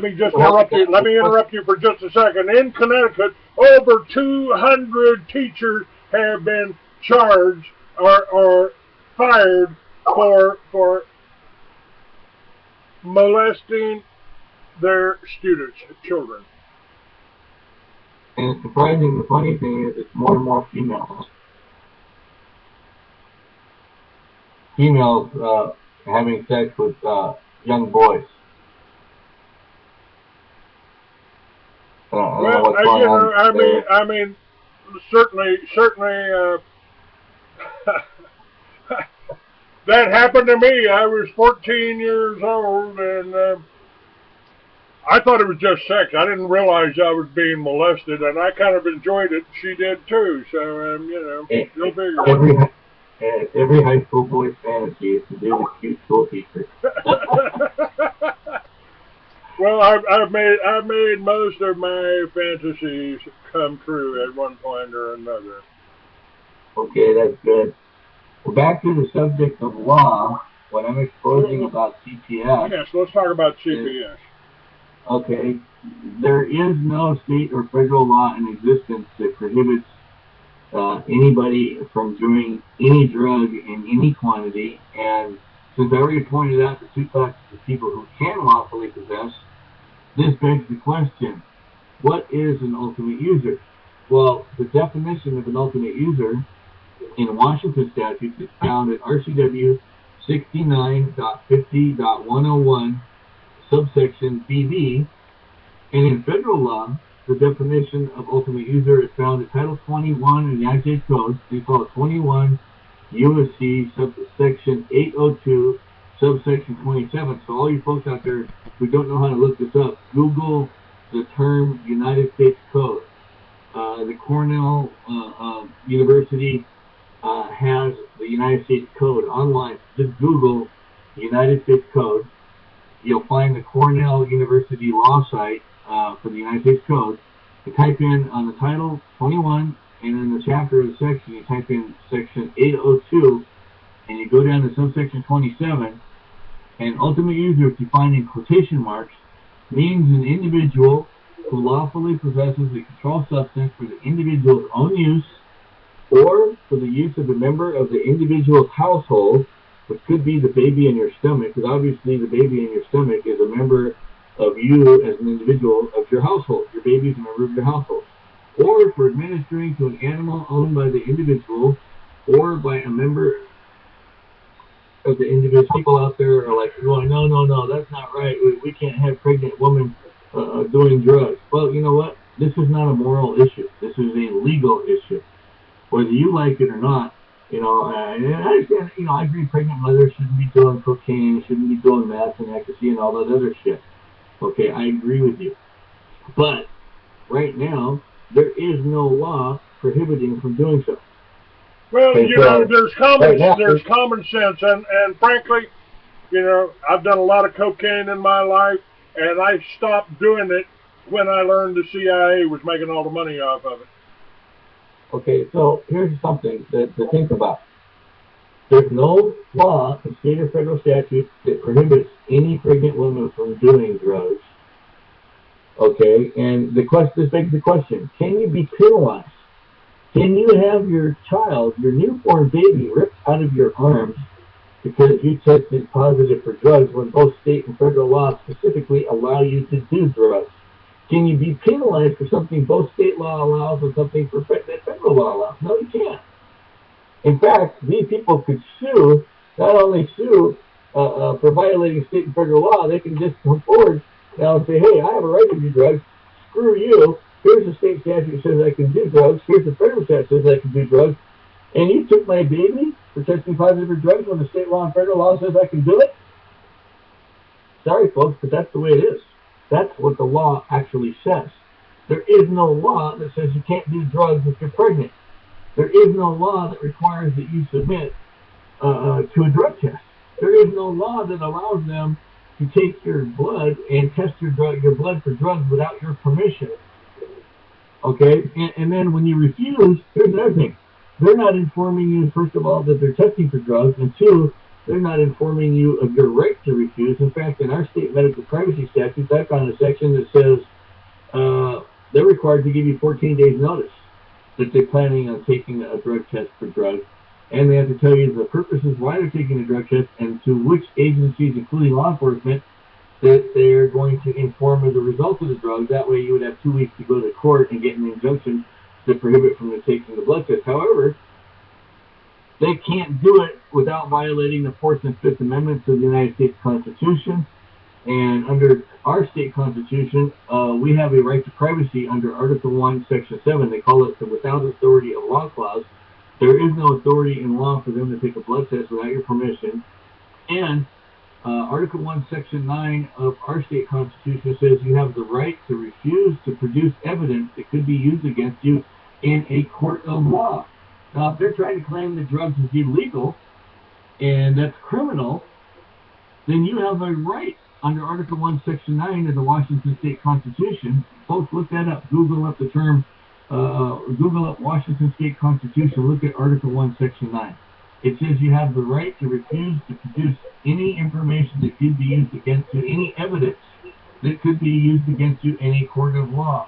me just interrupt you. Let me interrupt you for just a second. In Connecticut, over 200 teachers have been charged or fired for molesting their students, children. And it's surprising. The funny thing is, it's more and more females. Females having sex with young boys. I mean, certainly, that happened to me. I was 14 years old, and I thought it was just sex. I didn't realize I was being molested, and I kind of enjoyed it. She did too. So, go figure. Every high school boy's fantasy is to do with cute school teachers. Well, I've made most of my fantasies come true at one point or another. Okay, that's good. Well, back to the subject of law, what I'm exposing about CPS Yes, let's talk about is, CPS. okay, there is no state or federal law in existence that prohibits anybody from doing any drug in any quantity. And since I already pointed out the two classes of people who can lawfully possess, this begs the question, what is an ultimate user? Well, the definition of an ultimate user in Washington statutes is found at RCW 69.50.101, subsection BB, and in federal law, the definition of ultimate user is found in Title 21 of the United States Code. They call it 21 USC subsection 802, subsection 27. So all you folks out there who don't know how to look this up, Google the term United States Code. The Cornell University has the United States Code online. Just Google United States Code. You'll find the Cornell University law site for the United States Code. You type in on the title 21, and in the chapter of the section, you type in section 802, and you go down to subsection 27, and ultimate user, if defined in quotation marks, means an individual who lawfully possesses a controlled substance for the individual's own use or for the use of a member of the individual's household, which could be the baby in your stomach, because obviously the baby in your stomach is a member of you as an individual of your household. Your baby is a member of your household. Or for administering to an animal owned by the individual or by a member of the individual. People out there are like going, no, that's not right. We can't have pregnant women doing drugs. Well, you know what? This is not a moral issue. This is a legal issue. Whether you like it or not, and I understand, I agree pregnant mothers shouldn't be doing cocaine, shouldn't be doing meth and ecstasy and all that other shit. Okay, I agree with you. But right now, there is no law prohibiting from doing so. Well, there's common sense, and frankly, I've done a lot of cocaine in my life, and I stopped doing it when I learned the CIA was making all the money off of it. Okay, so here's something to think about. There's no law in state or federal statute that prohibits any pregnant woman from doing drugs. Okay, and this begs the question, can you be penalized? Can you have your child, your newborn baby, ripped out of your arms because you tested positive for drugs when both state and federal laws specifically allow you to do drugs? Can you be penalized for something both state law allows and something that federal law allows? No, you can't. In fact, these people could sue, not only sue for violating state and federal law, they can just come forward now and say, hey, I have a right to do drugs. Screw you. Here's the state statute that says I can do drugs. Here's the federal statute that says I can do drugs. And you took my baby for testing positive for drugs when the state law and federal law says I can do it? Sorry, folks, but that's the way it is. That's what the law actually says. There is no law that says you can't do drugs if you're pregnant. There is no law that requires that you submit to a drug test. There is no law that allows them to take your blood and test your blood for drugs without your permission. Okay? And then when you refuse, here's another thing. They're not informing you, first of all, that they're testing for drugs, and two, they're not informing you of your right to refuse. In fact, in our state medical privacy statutes, I found a section that says they're required to give you 14 days notice that they're planning on taking a drug test for drugs. And they have to tell you the purposes why they're taking a drug test and to which agencies, including law enforcement, that they're going to inform of the results of the drug. That way you would have 2 weeks to go to court and get an injunction to prohibit from taking the blood test. However, they can't do it without violating the 4th and 5th Amendments of the United States Constitution. And under our state constitution, we have a right to privacy under Article 1, Section 7. They call it the without authority of law clause. There is no authority in law for them to take a blood test without your permission. And Article 1, Section 9 of our state constitution says you have the right to refuse to produce evidence that could be used against you in a court of law. Now, if they're trying to claim that drugs is illegal and that's criminal, then you have a right under Article 1, Section 9 of the Washington State Constitution. Folks, look that up. Google up the term Google up Washington State Constitution, look at Article 1, Section 9. It says you have the right to refuse to produce any information that could be used against you, any evidence that could be used against you in a court of law.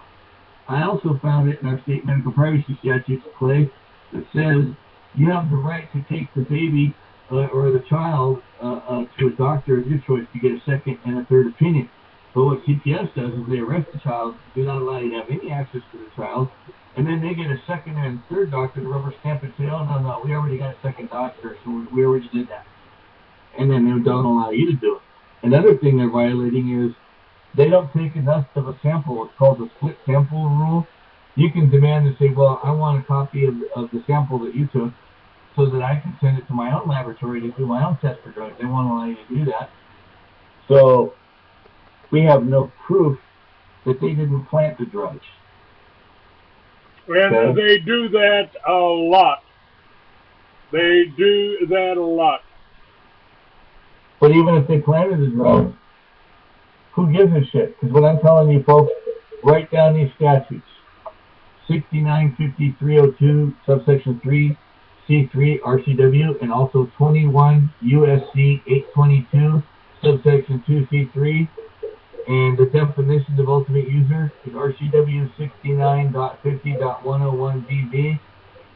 I also found it in our state medical privacy statutes, Clay, that says you have the right to take the baby or the child to a doctor of your choice to get a second and a third opinion. But what CPS does is they arrest the child, do not allow you to have any access to the child, and then they get a second and third doctor to rubber stamp and say, oh, no, we already got a second doctor, so we already did that. And then they don't allow you to do it. Another thing they're violating is they don't take enough of a sample. It's called the split sample rule. You can demand and say, well, I want a copy of the sample that you took so that I can send it to my own laboratory to do my own test for drugs. They won't allow you to do that. So we have no proof that they didn't plant the drugs. And okay? They do that a lot. They do that a lot. But even if they planted the drugs, who gives a shit? Because what I'm telling you folks, write down these statutes. 6950-302, subsection 3, C3, RCW, and also 21 USC 822, subsection 2, C3. And the definition of ultimate user is RCW 69.50.101BB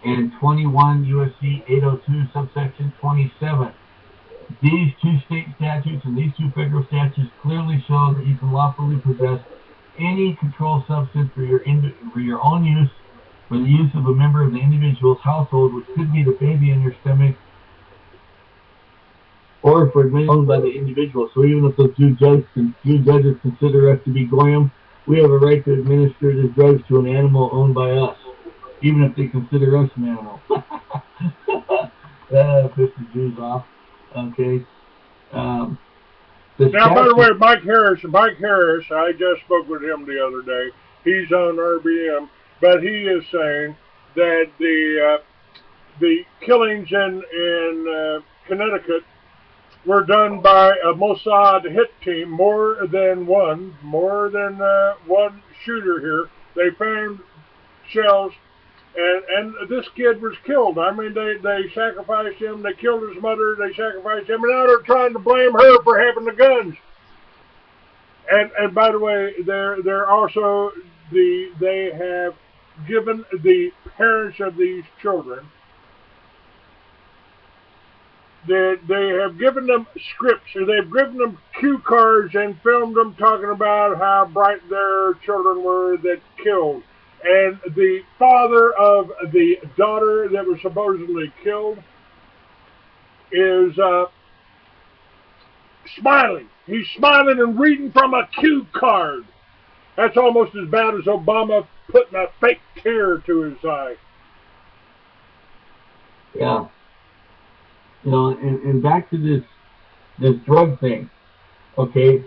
and 21 USC 802, subsection 27. These two state statutes and these two federal statutes clearly show that you can lawfully possess any controlled substance for your own use, for the use of a member of the individual's household, which could be the baby in your stomach, or for owned by the individual. So even if those two judges consider us to be goyim, we have a right to administer these drugs to an animal owned by us, even if they consider us an animal. That pisses Jews off. Okay. Now, by the way, Mike Harris, I just spoke with him the other day. He's on RBM, but he is saying that the killings in Connecticut were done by a Mossad hit team, more than one shooter here. They found shells, and this kid was killed. I mean, they sacrificed him, they killed his mother, they sacrificed him, and now they're trying to blame her for having the guns. And by the way, they're also they have given the parents of these children, they have given them scripts, or they've given them cue cards and filmed them talking about how bright their children were that killed. And the father of the daughter that was supposedly killed is smiling. He's smiling and reading from a cue card. That's almost as bad as Obama putting a fake tear to his eye. Yeah. You know, and back to this drug thing, okay?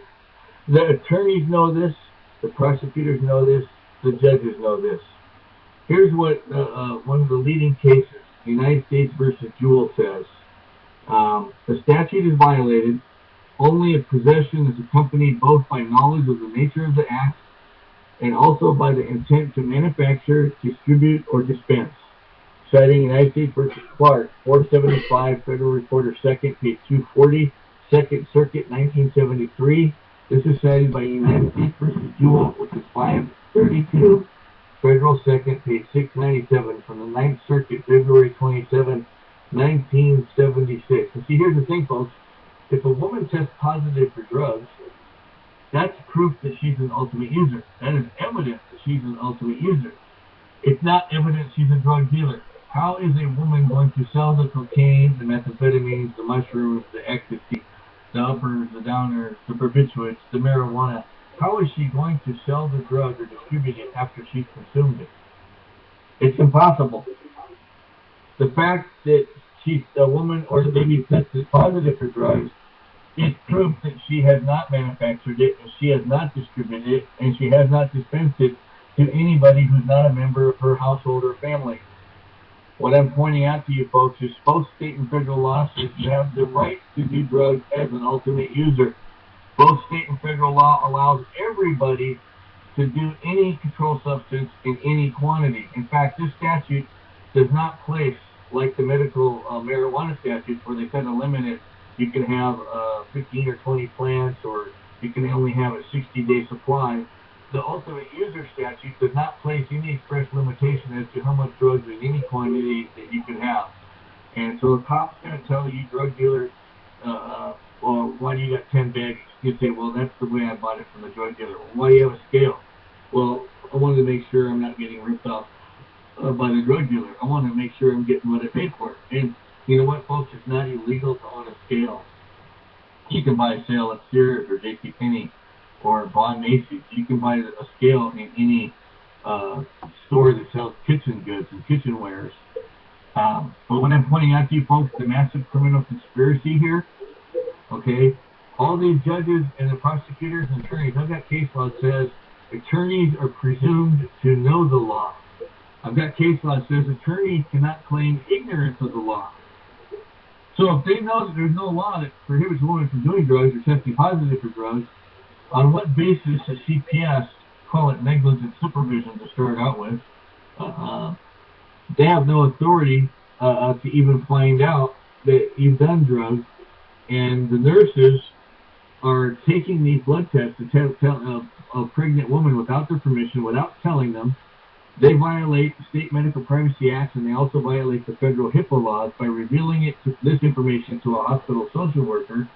The attorneys know this, the prosecutors know this, the judges know this. Here's what one of the leading cases, United States versus Jewell, says. The statute is violated only if possession is accompanied both by knowledge of the nature of the act and also by the intent to manufacture, distribute, or dispense. Citing United States versus Clark, 475, Federal Reporter 2nd, page 240, 2nd Circuit, 1973. This is cited by United States versus Jewell, which is 532, Federal 2nd, page 697, from the 9th Circuit, February 27, 1976. And see, here's the thing, folks. If a woman tests positive for drugs, that's proof that she's an ultimate user. That is evidence that she's an ultimate user. It's not evidence she's a drug dealer. How is a woman going to sell the cocaine, the methamphetamines, the mushrooms, the ecstasy, the uppers, the downers, the barbiturates, the marijuana? How is she going to sell the drug or distribute it after she's consumed it? It's impossible. The fact that she's a woman or the baby tested positive for drugs is proof that she has not manufactured it, and she has not distributed it, and she has not dispensed it to anybody who's not a member of her household or family. What I'm pointing out to you folks is both state and federal law says you have the right to do drugs as an ultimate user. Both state and federal law allows everybody to do any controlled substance in any quantity. In fact, this statute does not place, like the medical marijuana statutes, where they set a limit at you can have 15 or 20 plants, or you can only have a 60-day supply. The ultimate user statute does not place any express limitation as to how much drugs in any quantity that you could have. And so the cop's going to tell you, drug dealer, well, why do you got 10 bags? You say, well, that's the way I bought it from the drug dealer. Well, why do you have a scale? Well, I wanted to make sure I'm not getting ripped off by the drug dealer. I want to make sure I'm getting what I paid for. And you know what, folks? It's not illegal to own a scale. You can buy a scale at Sears or JCPenney or Von Macy's. You can buy a scale in any store that sells kitchen goods and kitchenwares. But what I'm pointing out to you folks, the massive criminal conspiracy here, okay, all these judges and the prosecutors and attorneys, I've got case law that says attorneys are presumed to know the law. I've got case law that says attorneys cannot claim ignorance of the law. So if they know that there's no law that prohibits a woman from doing drugs or testing positive for drugs, on what basis does CPS call it negligent supervision to start out with? They have no authority to even find out that you've done drugs, and the nurses are taking these blood tests to tell a pregnant woman without their permission, without telling them. They violate the State Medical Privacy Act, and they also violate the federal HIPAA laws by revealing this information to a hospital social worker.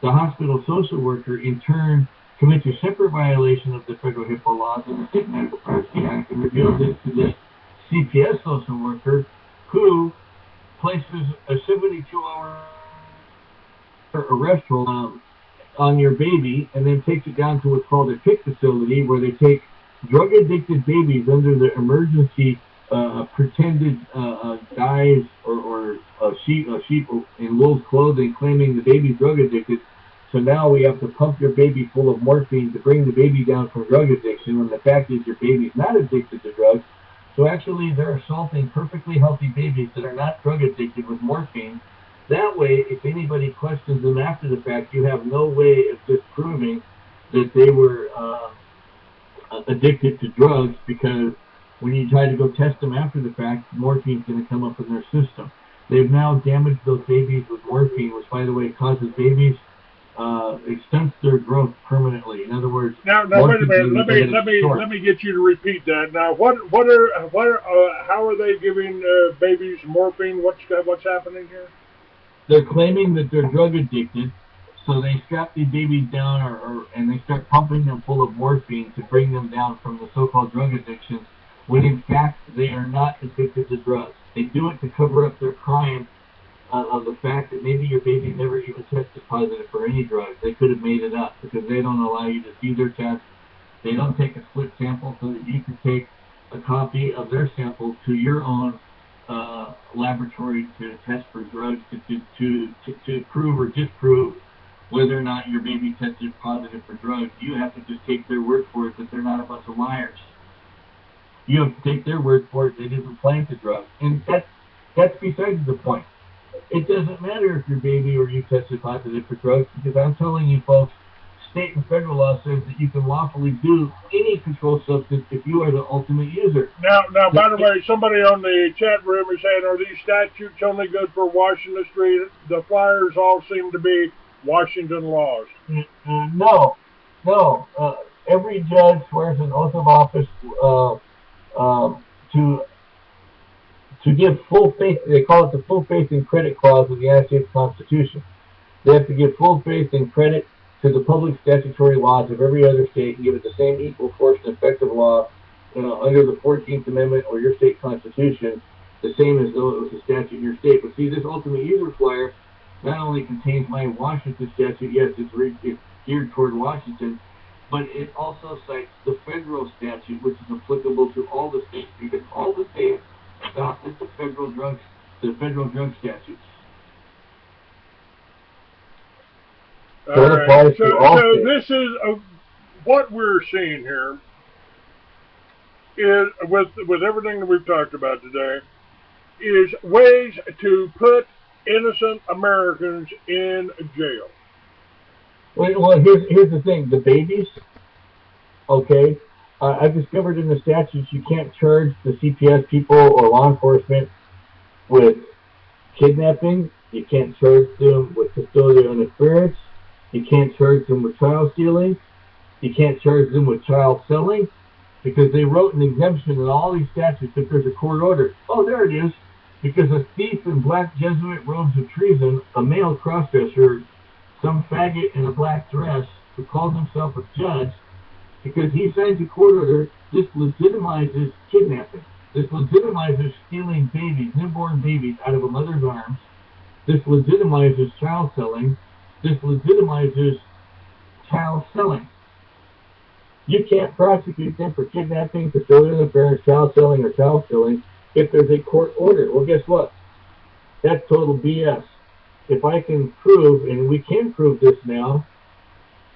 The hospital social worker, in turn, commits a separate violation of the federal HIPAA laws and the State Medical Privacy Act and reveals it to the CPS social worker, who places a 72-hour arrest hold on your baby and then takes it down to what's called a PIC facility, where they take drug-addicted babies under the emergency pretended guise or sheep in wolf's clothing, claiming the baby's drug-addicted. So now we have to pump your baby full of morphine to bring the baby down from drug addiction, when the fact is your baby's not addicted to drugs. So actually they're assaulting perfectly healthy babies that are not drug addicted with morphine. That way, if anybody questions them after the fact, you have no way of disproving that they were addicted to drugs, because when you try to go test them after the fact, morphine's going to come up in their system. They've now damaged those babies with morphine, which, by the way, causes babies extends their growth permanently. In other words, now wait a minute. Let me get you to repeat that. Now, how are they giving babies morphine? What's happening here? They're claiming that they're drug addicted, so they strap these babies down, and they start pumping them full of morphine to bring them down from the so-called drug addictions, when in fact they are not addicted to drugs. They do it to cover up their crime of the fact that maybe your baby never even tested positive for any drugs. They could have made it up, because they don't allow you to see their test. They don't take a split sample so that you can take a copy of their sample to your own laboratory to test for drugs, to prove or disprove whether or not your baby tested positive for drugs. You have to just take their word for it that they're not a bunch of liars. You have to take their word for it they didn't plant the drugs. And that's besides the point. It doesn't matter if your baby or you tested positive for drugs, because I'm telling you folks, state and federal law says that you can lawfully do any controlled substance if you are the ultimate user. Now, by the way, somebody on the chat room is saying, are these statutes only good for Washington Street? The flyers all seem to be Washington laws. No. Every judge swears an oath of office to give full faith. They call it the full faith and credit clause of the United States Constitution. They have to give full faith and credit to the public statutory laws of every other state and give it the same equal force and effect of law under the 14th Amendment or your state constitution, the same as though it was a statute in your state. But see, this ultimate user flyer not only contains my Washington statute, yes, it's geared toward Washington, but it also cites the federal statute, which is applicable to all the states, because all the states adopted the federal drug statutes. So this is what we're seeing here is, with everything that we've talked about today, is ways to put innocent Americans in jail. Well, here's the thing: the babies, okay, I've discovered in the statutes you can't charge the CPS people or law enforcement with kidnapping. You can't charge them with custodial interference. You can't charge them with child stealing. You can't charge them with child selling, because they wrote an exemption in all these statutes if there's a court order. Oh, there it is. Because a thief in black Jesuit robes of treason, a male crossdresser, some faggot in a black dress who calls himself a judge, because he signs a court order, this legitimizes kidnapping. This legitimizes stealing babies, newborn babies, out of a mother's arms. This legitimizes child selling. This legitimizes child selling. You can't prosecute them for kidnapping, custodial interference, child selling, or child stealing if there's a court order. Well, guess what? That's total BS. If I can prove, and we can prove this now,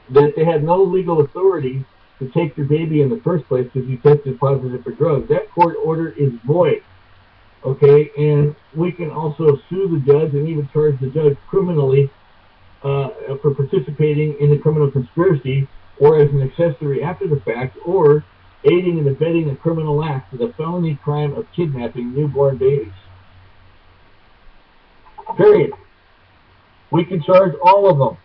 that they had no legal authority to take the baby in the first place because you tested positive for drugs, that court order is void. Okay, and we can also sue the judge and even charge the judge criminally for participating in a criminal conspiracy, or as an accessory after the fact, or aiding and abetting a criminal act for the felony crime of kidnapping newborn babies. Period. We can charge all of them.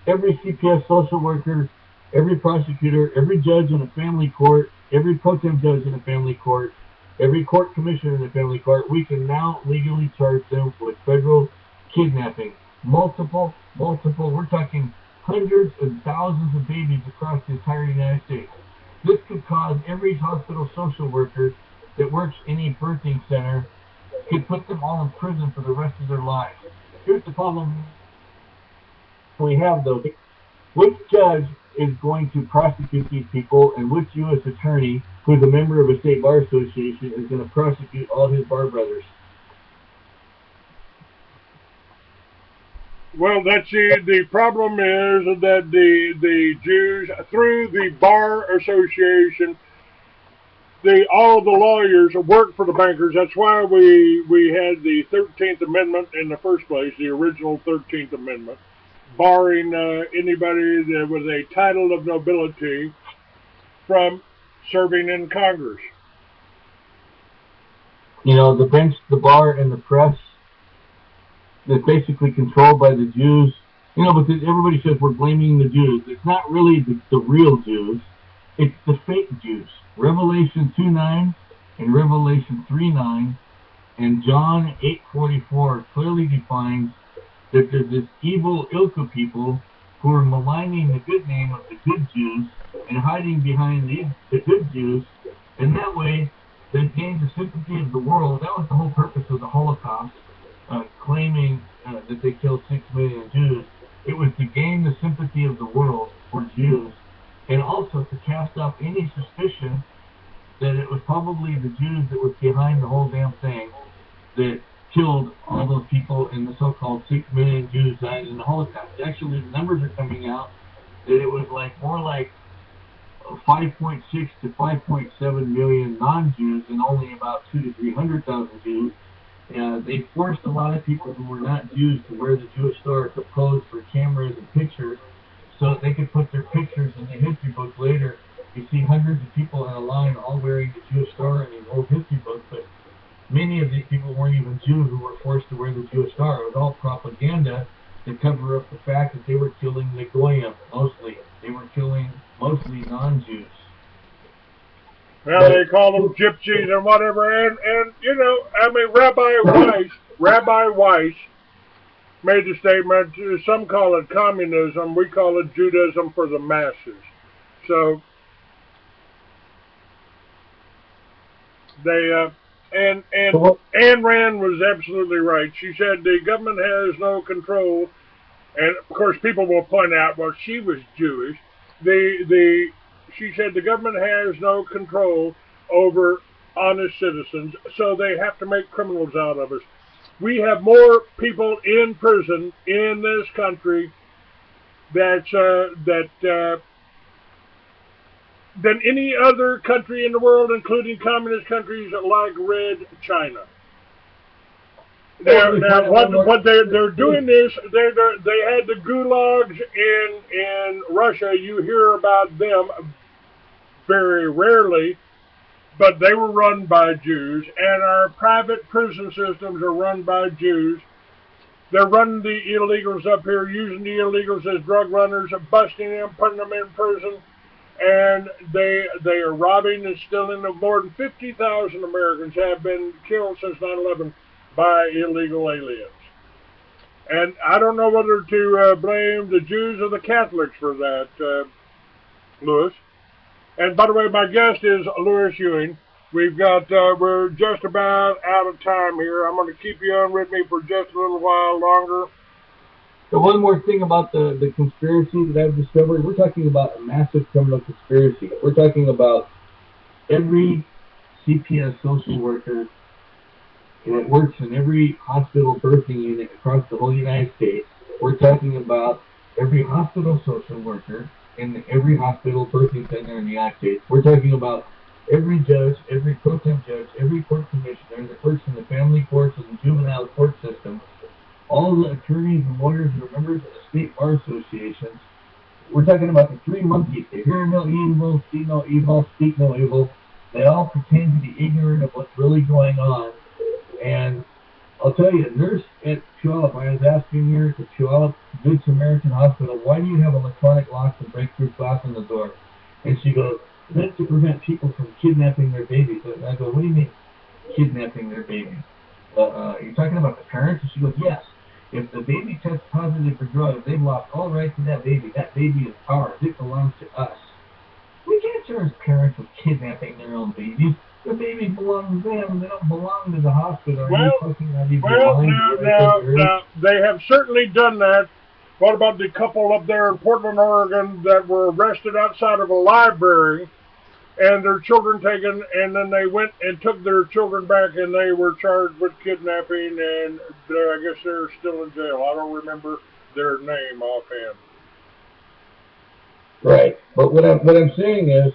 Every CPS social worker, every prosecutor, every judge in a family court, every pro tem judge in a family court, every court commissioner in a family court, we can now legally charge them with federal kidnapping. Multiple, we're talking hundreds and thousands of babies across the entire United States. This could cause every hospital social worker that works in a birthing center, could put them all in prison for the rest of their lives. Here's the problem we have, though. Which judge is going to prosecute these people, and which U.S. attorney, who's a member of a state bar association, is going to prosecute all his bar brothers? Well, that's the problem is that the Jews, through the bar association, all the lawyers work for the bankers. That's why we had the 13th Amendment in the first place, the original 13th Amendment, barring anybody that was a title of nobility from serving in Congress. You know, the bench, the bar, and the press, that's basically controlled by the Jews. You know, but everybody says we're blaming the Jews. It's not really the real Jews. It's the fake Jews. Revelation 2:9 and Revelation 3:9 and John 8:44 clearly defines that there's this evil ilk of people who are maligning the good name of the good Jews and hiding behind the good Jews, and that way they gain the sympathy of the world. That was the whole purpose of the Holocaust, claiming that they killed 6 million Jews. It was to gain the sympathy of the world for Jews, and also to cast off any suspicion that it was probably the Jews that was behind the whole damn thing that killed all those people, and the so-called 6 million Jews died in the Holocaust. Actually, the numbers are coming out that it was more like 5.6 to 5.7 million non-Jews and only about 200,000 to 300,000 Jews. They forced a lot of people who were not Jews to wear the Jewish star to pose for cameras and pictures so that they could put their pictures in the history books later. You see hundreds of people in a line all wearing the Jewish star in these old history books, but many of these people weren't even Jews who were forced to wear the Jewish star. It was all propaganda to cover up the fact that they were killing the Goyim, mostly. They were killing mostly non-Jews. Well, they call them gypsies and whatever, and you know, I mean, Rabbi Weiss made the statement, some call it communism, we call it Judaism for the masses. So, they, and Ayn Rand was absolutely right. She said the government has no control, and of course people will point out, well, she was Jewish. She said the government has no control over honest citizens, so they have to make criminals out of us. We have more people in prison in this country than any other country in the world, including communist countries like Red China. Now, what they're doing is they had the gulags in Russia. You hear about them very rarely, but they were run by Jews, and our private prison systems are run by Jews. They're running the illegals up here, using the illegals as drug runners, and busting them, putting them in prison, and they are robbing and stealing. More than 50,000 Americans have been killed since 9/11 by illegal aliens. And I don't know whether to blame the Jews or the Catholics for that, Lewis. And by the way, my guest is Lewis Ewing. We're just about out of time here. I'm going to keep you on with me for just a little while longer. So one more thing about the conspiracy that I've discovered, we're talking about a massive criminal conspiracy. We're talking about every CPS social worker that works in every hospital birthing unit across the whole United States. We're talking about every hospital social worker in every hospital birthing center in the United States. We're talking about every judge, every pro tem judge, every court commissioner that works in the family courts and the juvenile court system, all the attorneys and lawyers who are members of the state bar associations. We're talking about the three monkeys. They hear no evil, see no evil, speak no evil. They all pretend to be ignorant of what's really going on. And I'll tell you, a nurse at Puyallup, I was asking her at the Puyallup Good Samaritan Hospital, why do you have electronic locks and break-through glass on the door? And she goes, that's to prevent people from kidnapping their babies. And I go, what do you mean, kidnapping their babies? You're talking about the parents? And she goes, yes. If the baby tests positive for drugs, they've lost all rights to that baby. That baby is ours. It belongs to us. We can't charge parents with kidnapping their own babies. The babies belong to them. They don't belong to the hospital. Now, they have certainly done that. What about the couple up there in Portland, Oregon that were arrested outside of a library and their children taken, and then they went and took their children back and they were charged with kidnapping, and I guess they're still in jail. I don't remember their name offhand. Right. But what I'm saying is,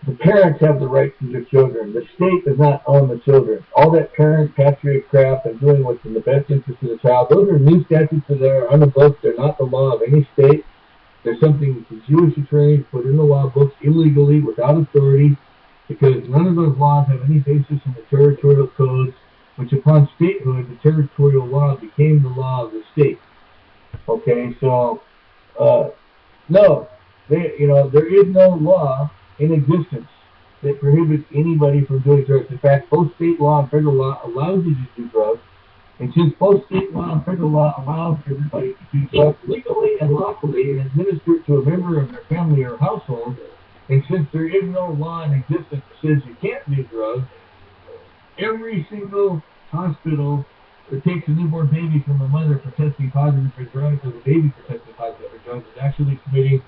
the parents have the rights to their children. The state does not own the children. All that parent patriot crap and doing what's in the best interest of the child, those are new statutes that are on the books. They're not the law of any state. They're something the Jewish attorneys put in the law books illegally without authority, because none of those laws have any basis in the territorial codes, which upon statehood, the territorial law became the law of the state. Okay, so, no, there is no law in existence that prohibits anybody from doing drugs. In fact, both state law and federal law allows you to do drugs. And since both state law and federal law allows everybody to do drugs legally and lawfully and administer it to a member of their family or household, and since there is no law in existence that says you can't do drugs, every single hospital that takes a newborn baby from a mother for testing positive for drugs, or the baby for testing positive for drugs, is actually committing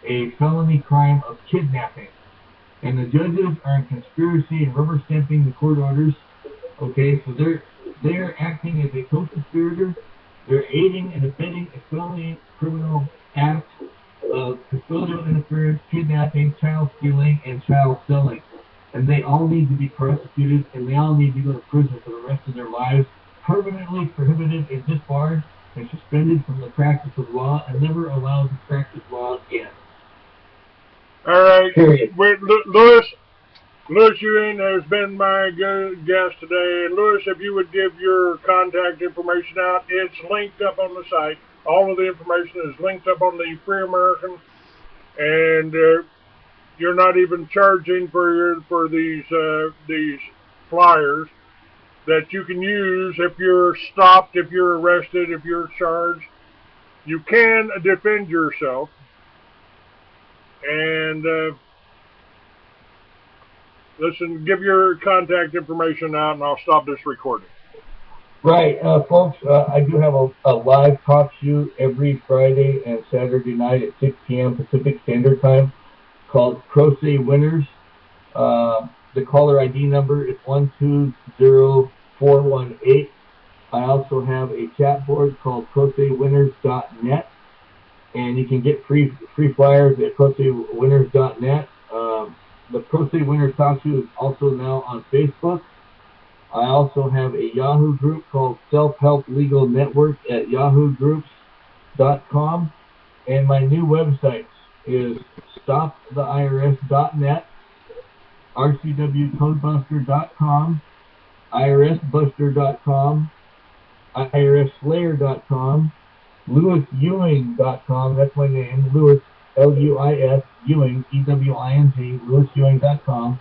a felony crime of kidnapping. And the judges are in conspiracy and rubber stamping the court orders. Okay, so they're acting as a co-conspirator. They're aiding and abetting a felony criminal act of custodial interference, kidnapping, child stealing, and child selling. And they all need to be prosecuted, and they all need to go to prison for the rest of their lives, permanently prohibited and disbarred and suspended from the practice of law, and never allowed to practice law again. All right, Lewis Ewing has been my guest today. And Lewis, if you would give your contact information out, it's linked up on the site. All of the information is linked up on the Free American, and you're not even charging for these flyers that you can use if you're stopped, if you're arrested, if you're charged. You can defend yourself. And listen, give your contact information out, and I'll stop this recording. Right, folks, I do have a live talk show every Friday and Saturday night at 6 p.m. Pacific Standard Time called Pro Se Winners. The caller ID number is 120418. I also have a chat board called prosewinners.net. And you can get free flyers at prosewinners.net. The Pro Se Winners Talk Show is also now on Facebook. I also have a Yahoo group called Self-Help Legal Network at yahoogroups.com. And my new websites, is stoptheirs.net, rcwcodebuster.com, irsbuster.com, irsslayer.com, lewisewing.com, that's my name, Lewis, L-U-I-S, Ewing, E-W-I-N-G, lewisewing.com,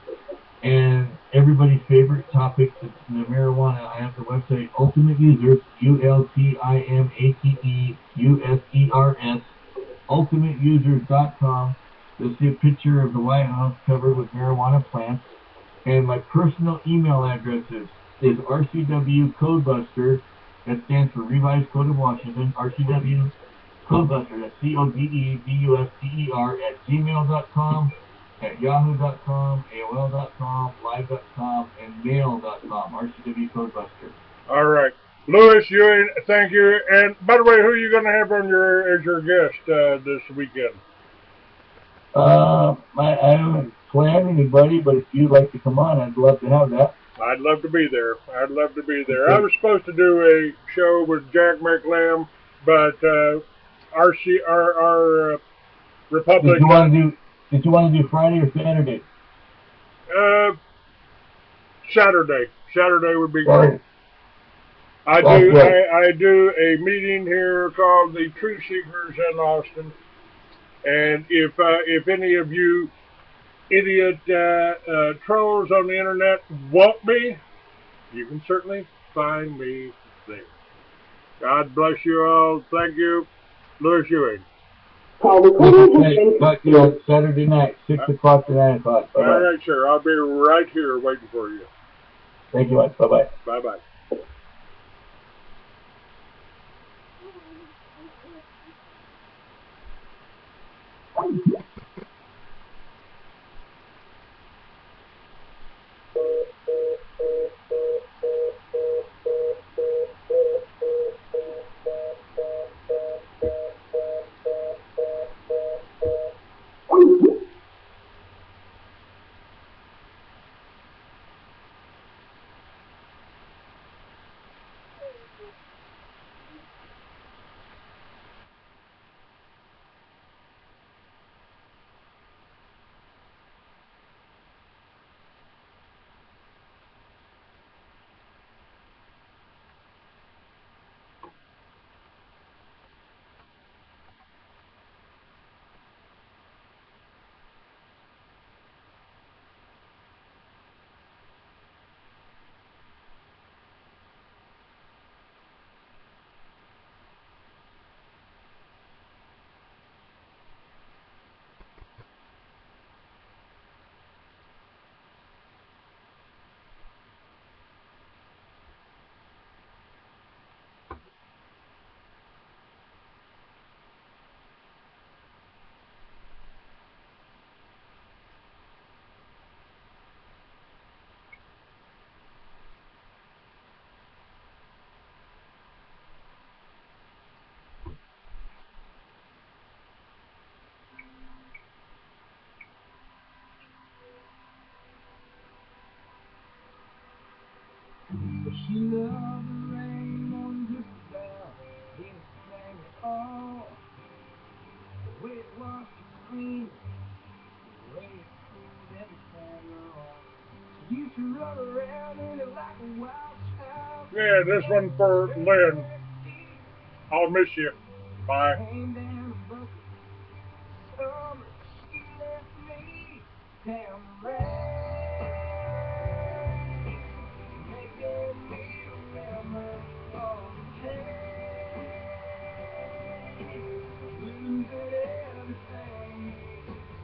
and everybody's favorite topic, the marijuana. I have the website Ultimate Users, ULTIMATEUSERS, ultimateusers.com. You'll see a picture of the White House covered with marijuana plants. And my personal email address is RCW Codebuster. That stands for Revised Code of Washington. RCW Codebuster. That's CODEBUSTER @gmail.com, at yahoo.com, AOL.com, live.com, and mail.com. RCW Codebuster. All right. Lewis Ewing, thank you. And by the way, who are you going to have on as your guest this weekend? I haven't planned anybody, but if you'd like to come on, I'd love to have that. I'd love to be there. I'd love to be there. I was supposed to do a show with Jack McLam, but our Republic. Did you want to do Friday or Saturday? Saturday. Saturday would be Sorry. great. I do a meeting here called the Truth Seekers in Austin, and if any of you idiot trolls on the internet want me, you can certainly find me there. God bless you all. Thank you, Lewis Ewing. Talk to you Saturday night, 6 o'clock to 9 o'clock. Bye-bye. All right, sir. I'll be right here waiting for you. Thank you much. Bye-bye. Bye-bye. She loved the rain on the down, didn't sing at all. The way it washed her clean, the way it cooled everything wrong. She used to run around in it like a wild child. Yeah, this one for Lynn. I'll miss you. Bye. Came down a bucket, summer, she left me down the rain, making me remember all the pain, losing everything.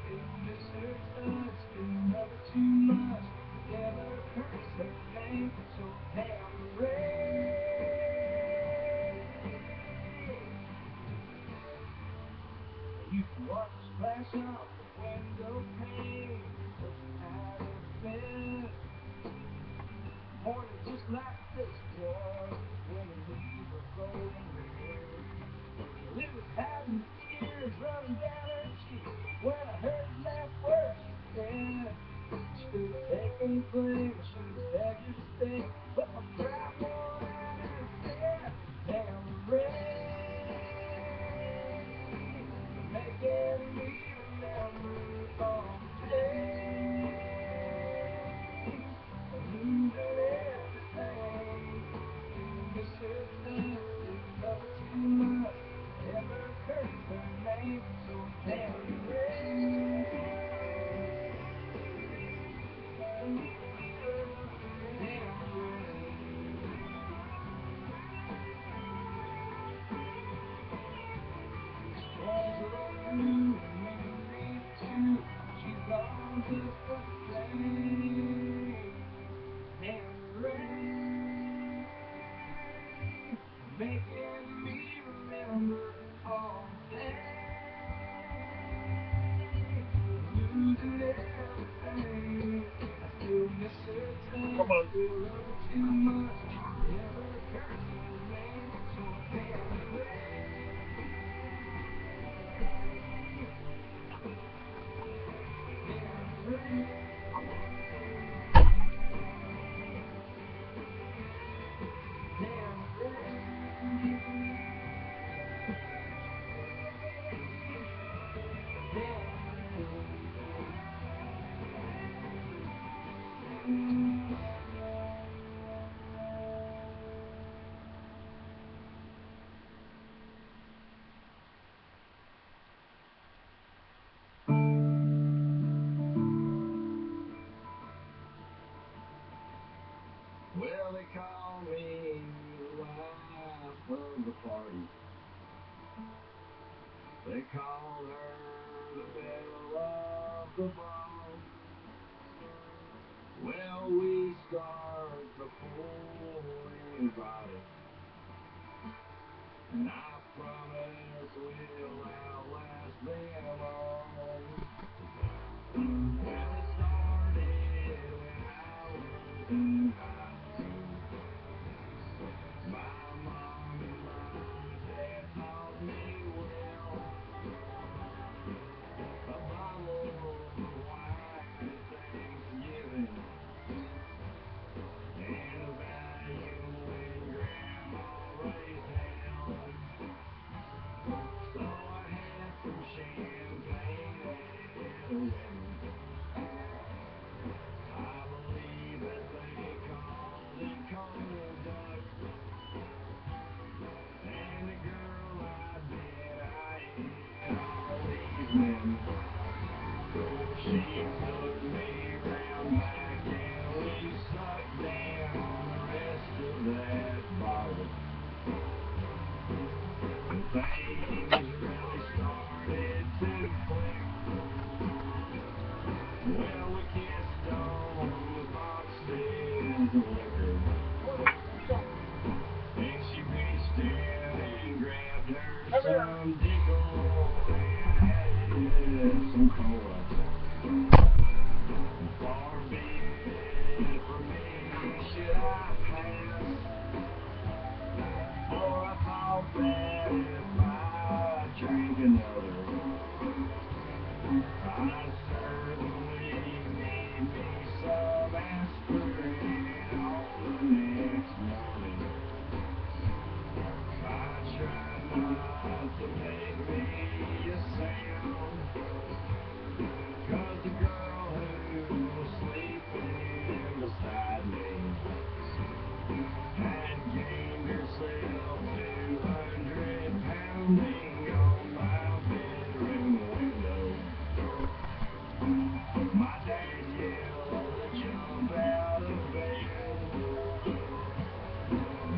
Still miss her touch, still love her too much. Never curse her name, so damn the rain. You can watch the splash off the window pane, looking out of bed. Morning just like this was when the leaves were golden red. It was having tears running down her cheek when I heard the last words she said. She could take any blame, she was begged to stay, but my pride won out instead. Damn the rain, making me just the same. And rain making me remember all day. Losing everything, I still miss her touch. Come on. Still love her too much. Never curses me, so damn Well, they call me the life of the party. They call her the belle of the ball. Well, we start before anybody, and I promise we'll outlast them all. Well, it started when I was in high school. My mom and my dad taught me well. A bottle of wine at Thanksgiving, and a value when Grandma raised hell. So I had some champagne at a wedding. I believe that they called it conduct. And the girl I bet I ate all evening, she took me round back and we sucked down the rest of that bottle. And things really started to click. Well, we kissed on the boxes of liquor, and she reached in and grabbed her some Dickle and added some cola. Far be it from me, should I pass? For I thought that if I drank another, I'd certainly need me some aspirin on the next morning. I tried not to make me a sound, 'cause the girl who was sleeping beside me had gained herself 200 pounding on my bedroom window. My dad yelled to jump out of bed,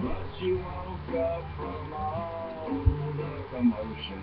but she woke up from all the commotion.